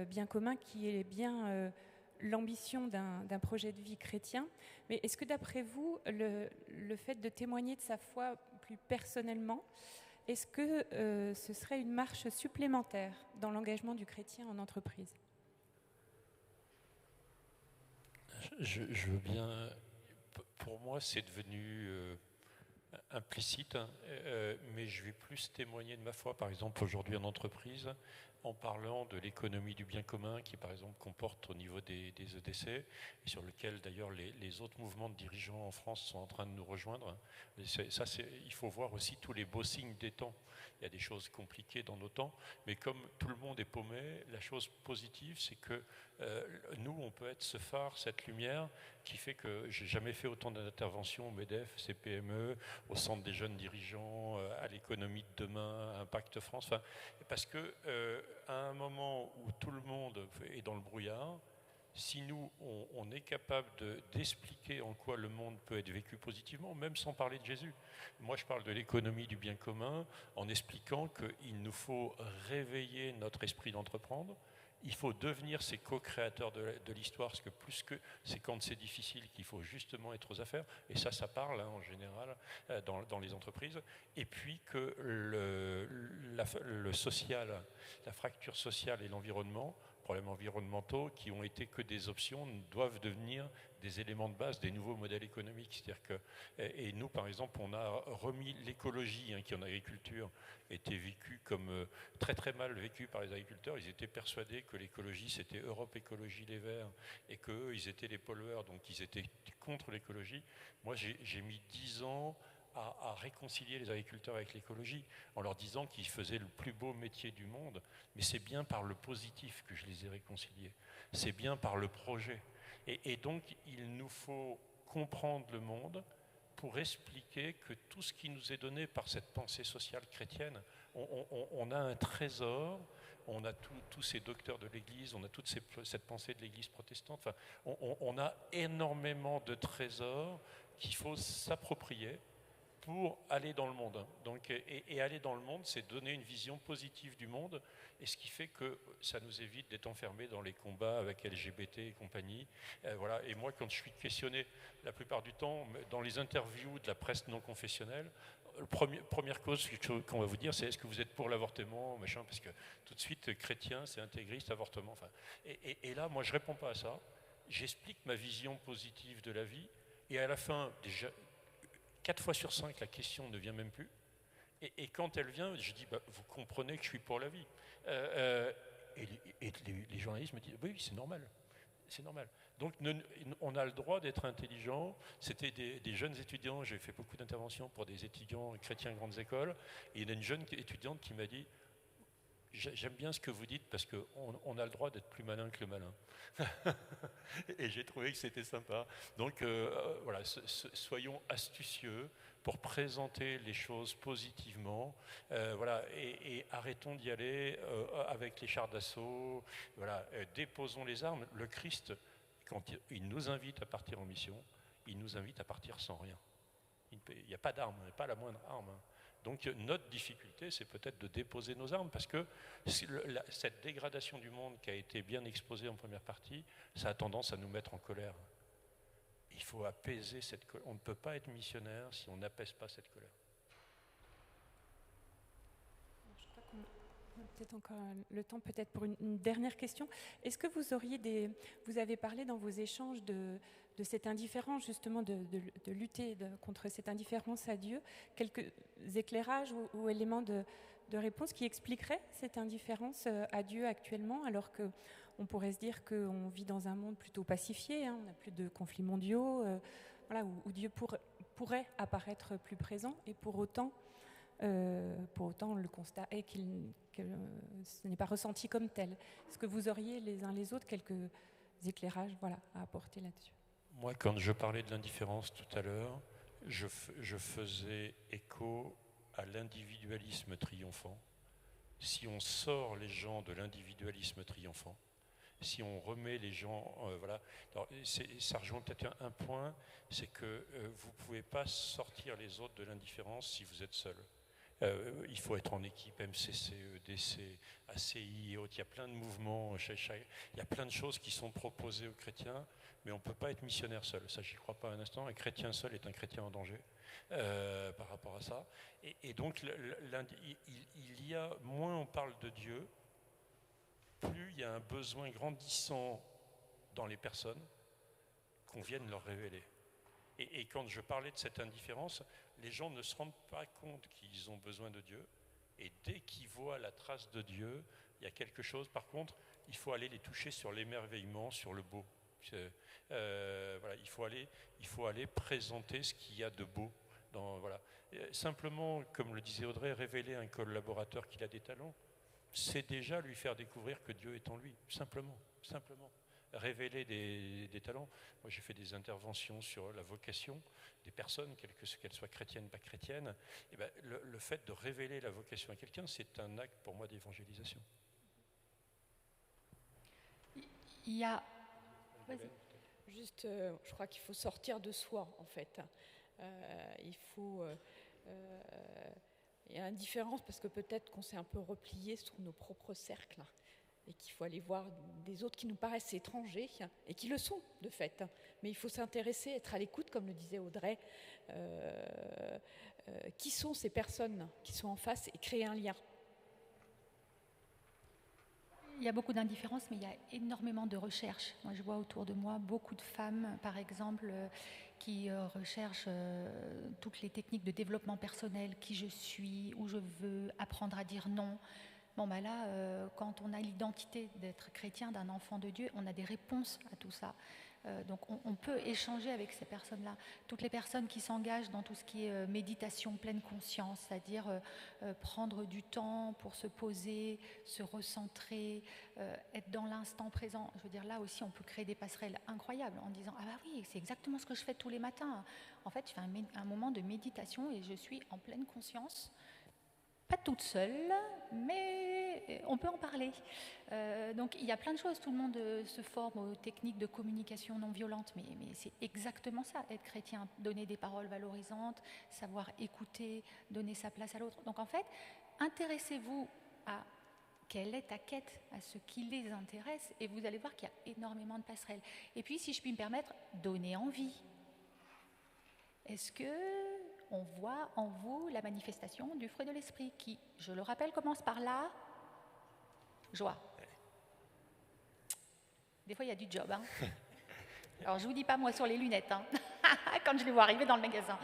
bien commun qui est bien l'ambition d'un projet de vie chrétien. Mais est-ce que d'après vous, le fait de témoigner de sa foi plus personnellement, est-ce que ce serait une marche supplémentaire dans l'engagement du chrétien en entreprise? Je veux bien... Pour moi, c'est devenu... implicite, hein, mais je vais plus témoigner de ma foi, par exemple aujourd'hui en entreprise, en parlant de l'économie du bien commun qui par exemple comporte au niveau des EDC, et sur lequel d'ailleurs les autres mouvements de dirigeants en France sont en train de nous rejoindre. Il faut voir aussi tous les beaux signes des temps. Il y a des choses compliquées dans nos temps, mais comme tout le monde est paumé, la chose positive c'est que nous on peut être ce phare, cette lumière qui fait que j'ai jamais fait autant d'interventions au MEDEF, CPME, au Centre des jeunes dirigeants, à l'économie de demain, à Impact France, enfin, parce que à un moment où tout le monde est dans le brouillard, si nous, on est capable d'expliquer en quoi le monde peut être vécu positivement, même sans parler de Jésus. Moi, je parle de l'économie du bien commun en expliquant qu'il nous faut réveiller notre esprit d'entreprendre. Il faut devenir ces co-créateurs de l'histoire, parce que plus que c'est quand c'est difficile qu'il faut justement être aux affaires, et ça parle hein, en général dans les entreprises, et puis que le social, la fracture sociale et l'environnement problèmes environnementaux qui ont été que des options, doivent devenir des éléments de base des nouveaux modèles économiques. C'est-à-dire que, et nous, par exemple, on a remis l'écologie, qui en agriculture était vécue comme très très mal vécue par les agriculteurs. Ils étaient persuadés que l'écologie, c'était Europe Écologie Les Verts, et qu'eux, ils étaient les pollueurs, donc ils étaient contre l'écologie. Moi, j'ai mis 10 ans à réconcilier les agriculteurs avec l'écologie, en leur disant qu'ils faisaient le plus beau métier du monde, mais c'est bien par le positif que je les ai réconciliés. C'est bien par le projet. Et donc, il nous faut comprendre le monde pour expliquer que tout ce qui nous est donné par cette pensée sociale chrétienne, on a un trésor, on a tous ces docteurs de l'Église, on a toute cette pensée de l'Église protestante, enfin, on a énormément de trésors qu'il faut s'approprier pour aller dans le monde. Donc, et aller dans le monde, c'est donner une vision positive du monde, et ce qui fait que ça nous évite d'être enfermés dans les combats avec LGBT et compagnie. Voilà. Et moi, quand je suis questionné, la plupart du temps, dans les interviews de la presse non confessionnelle, première cause qu'on va vous dire, c'est est-ce que vous êtes pour l'avortement, machin, parce que tout de suite, chrétien, c'est intégriste, avortement. Enfin, et là, moi, je réponds pas à ça. J'explique ma vision positive de la vie, et à la fin, déjà, 4 fois sur 5, la question ne vient même plus. Et quand elle vient, je dis, vous comprenez que je suis pour la vie. Et les journalistes me disent, oui, c'est normal. C'est normal. Donc, on a le droit d'être intelligent. C'était des jeunes étudiants, j'ai fait beaucoup d'interventions pour des étudiants chrétiens grandes écoles. Et il y a une jeune étudiante qui m'a dit, j'aime bien ce que vous dites parce qu'on a le droit d'être plus malin que le malin. Et j'ai trouvé que c'était sympa. Donc voilà, soyons astucieux pour présenter les choses positivement. Voilà, et arrêtons d'y aller avec les chars d'assaut. Voilà, déposons les armes. Le Christ, quand il nous invite à partir en mission, il nous invite à partir sans rien. Il n'y a pas d'armes, pas la moindre arme. Donc notre difficulté, c'est peut-être de déposer nos armes, parce que cette dégradation du monde qui a été bien exposée en première partie, ça a tendance à nous mettre en colère. Il faut apaiser cette colère. On ne peut pas être missionnaire si on n'apaise pas cette colère. Je crois qu'on a peut-être encore le temps peut-être pour une dernière question. Est-ce que vous auriez vous avez parlé dans vos échanges de cette indifférence, justement, de lutter contre cette indifférence à Dieu, quelques éclairages ou éléments de réponse qui expliqueraient cette indifférence à Dieu actuellement, alors qu'on pourrait se dire qu'on vit dans un monde plutôt pacifié, on n'a plus de conflits mondiaux, voilà, où Dieu pourrait apparaître plus présent, et pour autant le constat est que ce n'est pas ressenti comme tel. Est-ce que vous auriez les uns les autres quelques éclairages, voilà, à apporter là-dessus? Moi, quand je parlais de l'indifférence tout à l'heure, je faisais écho à l'individualisme triomphant. Si on sort les gens de l'individualisme triomphant, si on remet les gens, voilà. Alors, ça rejoint peut-être un point, c'est que vous ne pouvez pas sortir les autres de l'indifférence si vous êtes seul. Il faut être en équipe, MCC, EDC, ACI et autres. Il y a plein de mouvements, il y a plein de choses qui sont proposées aux chrétiens, mais on ne peut pas être missionnaire seul. Ça, j'y crois pas un instant. Un chrétien seul est un chrétien en danger par rapport à ça. Et donc, il y a, moins on parle de Dieu, plus il y a un besoin grandissant dans les personnes qu'on vienne leur révéler. Et quand je parlais de cette indifférence, les gens ne se rendent pas compte qu'ils ont besoin de Dieu. Et dès qu'ils voient la trace de Dieu, il y a quelque chose. Par contre, il faut aller les toucher sur l'émerveillement, sur le beau. Voilà, il faut aller présenter ce qu'il y a de beau. Voilà. Simplement, comme le disait Audrey, révéler à un collaborateur qu'il a des talents, c'est déjà lui faire découvrir que Dieu est en lui. Simplement. Révéler des talents. Moi, j'ai fait des interventions sur la vocation des personnes, qu'elles soient chrétiennes, pas chrétiennes. Et ben, le fait de révéler la vocation à quelqu'un, c'est un acte pour moi d'évangélisation. Il y a... Vas-y. Juste, je crois qu'il faut sortir de soi, en fait. Il faut... il y a une différence parce que peut-être qu'on s'est un peu replié sur nos propres cercles et qu'il faut aller voir des autres qui nous paraissent étrangers et qui le sont de fait. Mais il faut s'intéresser, être à l'écoute, comme le disait Audrey. Qui sont ces personnes qui sont en face et créer un lien. Il y a beaucoup d'indifférence, mais il y a énormément de recherches. Moi, je vois autour de moi beaucoup de femmes, par exemple, qui recherchent toutes les techniques de développement personnel, qui je suis, où je veux, apprendre à dire non. Bon, ben là, quand on a l'identité d'être chrétien, d'un enfant de Dieu, on a des réponses à tout ça. Donc on peut échanger avec ces personnes-là. Toutes les personnes qui s'engagent dans tout ce qui est méditation pleine conscience, c'est-à-dire prendre du temps pour se poser, se recentrer, être dans l'instant présent. Je veux dire, là aussi, on peut créer des passerelles incroyables en disant « Ah bah oui, c'est exactement ce que je fais tous les matins. En fait, je fais un moment de méditation et je suis en pleine conscience. » Pas toute seule, mais on peut en parler. Donc il y a plein de choses, tout le monde se forme aux techniques de communication non violente, mais c'est exactement ça, être chrétien, donner des paroles valorisantes, savoir écouter, donner sa place à l'autre. Donc en fait, intéressez-vous à quelle est ta quête, à ce qui les intéresse, et vous allez voir qu'il y a énormément de passerelles. Et puis, si je puis me permettre, donner envie. Est-ce que on voit en vous la manifestation du fruit de l'esprit qui, je le rappelle, commence par la joie. Des fois, il y a du job. Hein. Alors, je ne vous dis pas moi sur les lunettes, hein, quand je les vois arriver dans le magasin.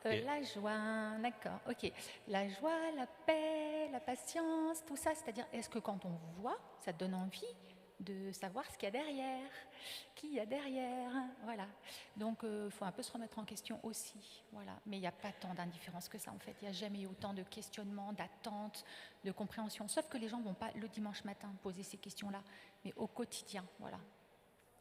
La joie, d'accord, ok. La joie, la paix, la patience, tout ça, c'est-à-dire, est-ce que quand on vous voit, ça te donne envie de savoir ce qu'il y a derrière, qui il y a derrière, voilà. Donc, il faut un peu se remettre en question aussi, voilà. Mais il n'y a pas tant d'indifférence que ça, en fait. Il n'y a jamais eu autant de questionnements, d'attentes, de compréhension. Sauf que les gens ne vont pas le dimanche matin poser ces questions-là, mais au quotidien, voilà.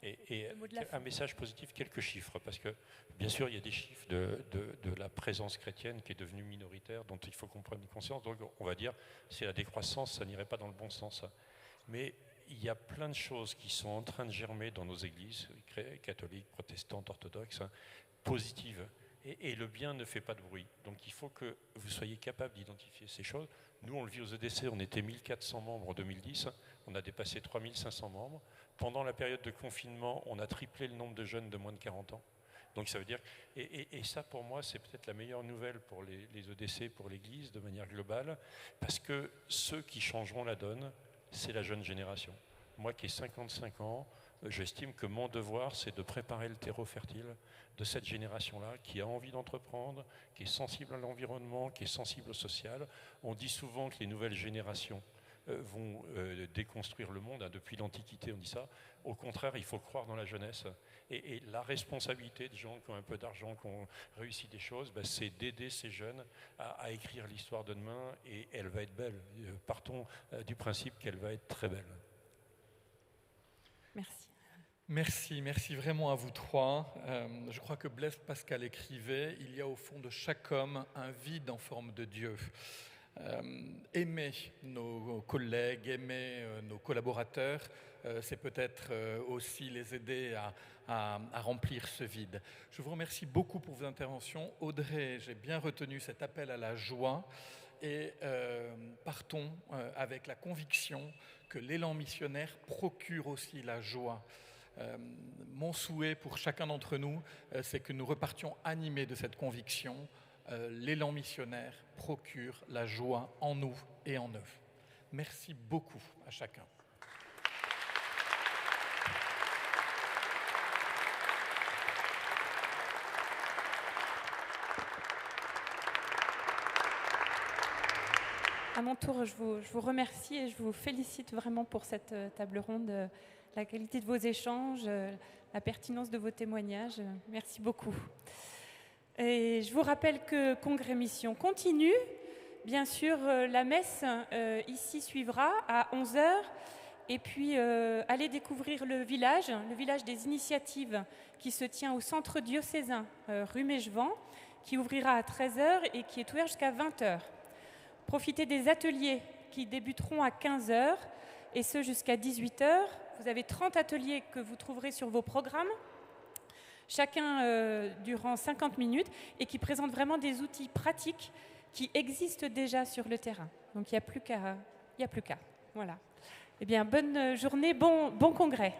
Et un message positif, quelques chiffres, parce que bien sûr il y a des chiffres de la présence chrétienne qui est devenue minoritaire, dont il faut qu'on prenne conscience. Donc on va dire, c'est la décroissance, ça n'irait pas dans le bon sens. Mais il y a plein de choses qui sont en train de germer dans nos églises, catholiques, protestantes, orthodoxes, positives. Et le bien ne fait pas de bruit. Donc il faut que vous soyez capable d'identifier ces choses. Nous, on le vit aux EDC, on était 1400 membres en 2010, on a dépassé 3500 membres. Pendant la période de confinement, on a triplé le nombre de jeunes de moins de 40 ans. Donc ça veut dire, et ça pour moi, c'est peut-être la meilleure nouvelle pour les EDC, pour l'Église, de manière globale, parce que ceux qui changeront la donne, c'est la jeune génération. Moi qui ai 55 ans, j'estime que mon devoir, c'est de préparer le terreau fertile de cette génération-là, qui a envie d'entreprendre, qui est sensible à l'environnement, qui est sensible au social. On dit souvent que les nouvelles générations vont déconstruire le monde. Depuis l'Antiquité, on dit ça. Au contraire, il faut croire dans la jeunesse. Et la responsabilité des gens qui ont un peu d'argent, qui ont réussi des choses, c'est d'aider ces jeunes à écrire l'histoire de demain, et elle va être belle. Partons du principe qu'elle va être très belle. Merci. Merci vraiment à vous trois. Je crois que Blaise Pascal écrivait « Il y a au fond de chaque homme un vide en forme de Dieu ». Aimer nos collègues, aimer nos collaborateurs, c'est peut-être aussi les aider à remplir ce vide. Je vous remercie beaucoup pour vos interventions. Audrey, j'ai bien retenu cet appel à la joie et partons avec la conviction que l'élan missionnaire procure aussi la joie. Mon souhait pour chacun d'entre nous, c'est que nous repartions animés de cette conviction. L'élan missionnaire procure la joie en nous et en eux. Merci beaucoup à chacun. À mon tour, je vous remercie et je vous félicite vraiment pour cette table ronde, la qualité de vos échanges, la pertinence de vos témoignages. Merci beaucoup. Et je vous rappelle que Congrès Mission continue. Bien sûr, la messe ici suivra à 11h. Et puis, allez découvrir le village des initiatives qui se tient au centre diocésain rue Mégevant, qui ouvrira à 13h et qui est ouvert jusqu'à 20h. Profitez des ateliers qui débuteront à 15h et ce jusqu'à 18h. Vous avez 30 ateliers que vous trouverez sur vos programmes, chacun durant 50 minutes, et qui présentent vraiment des outils pratiques qui existent déjà sur le terrain. Donc il n'y a plus qu'à. Voilà. Eh bien, bonne journée, bon congrès.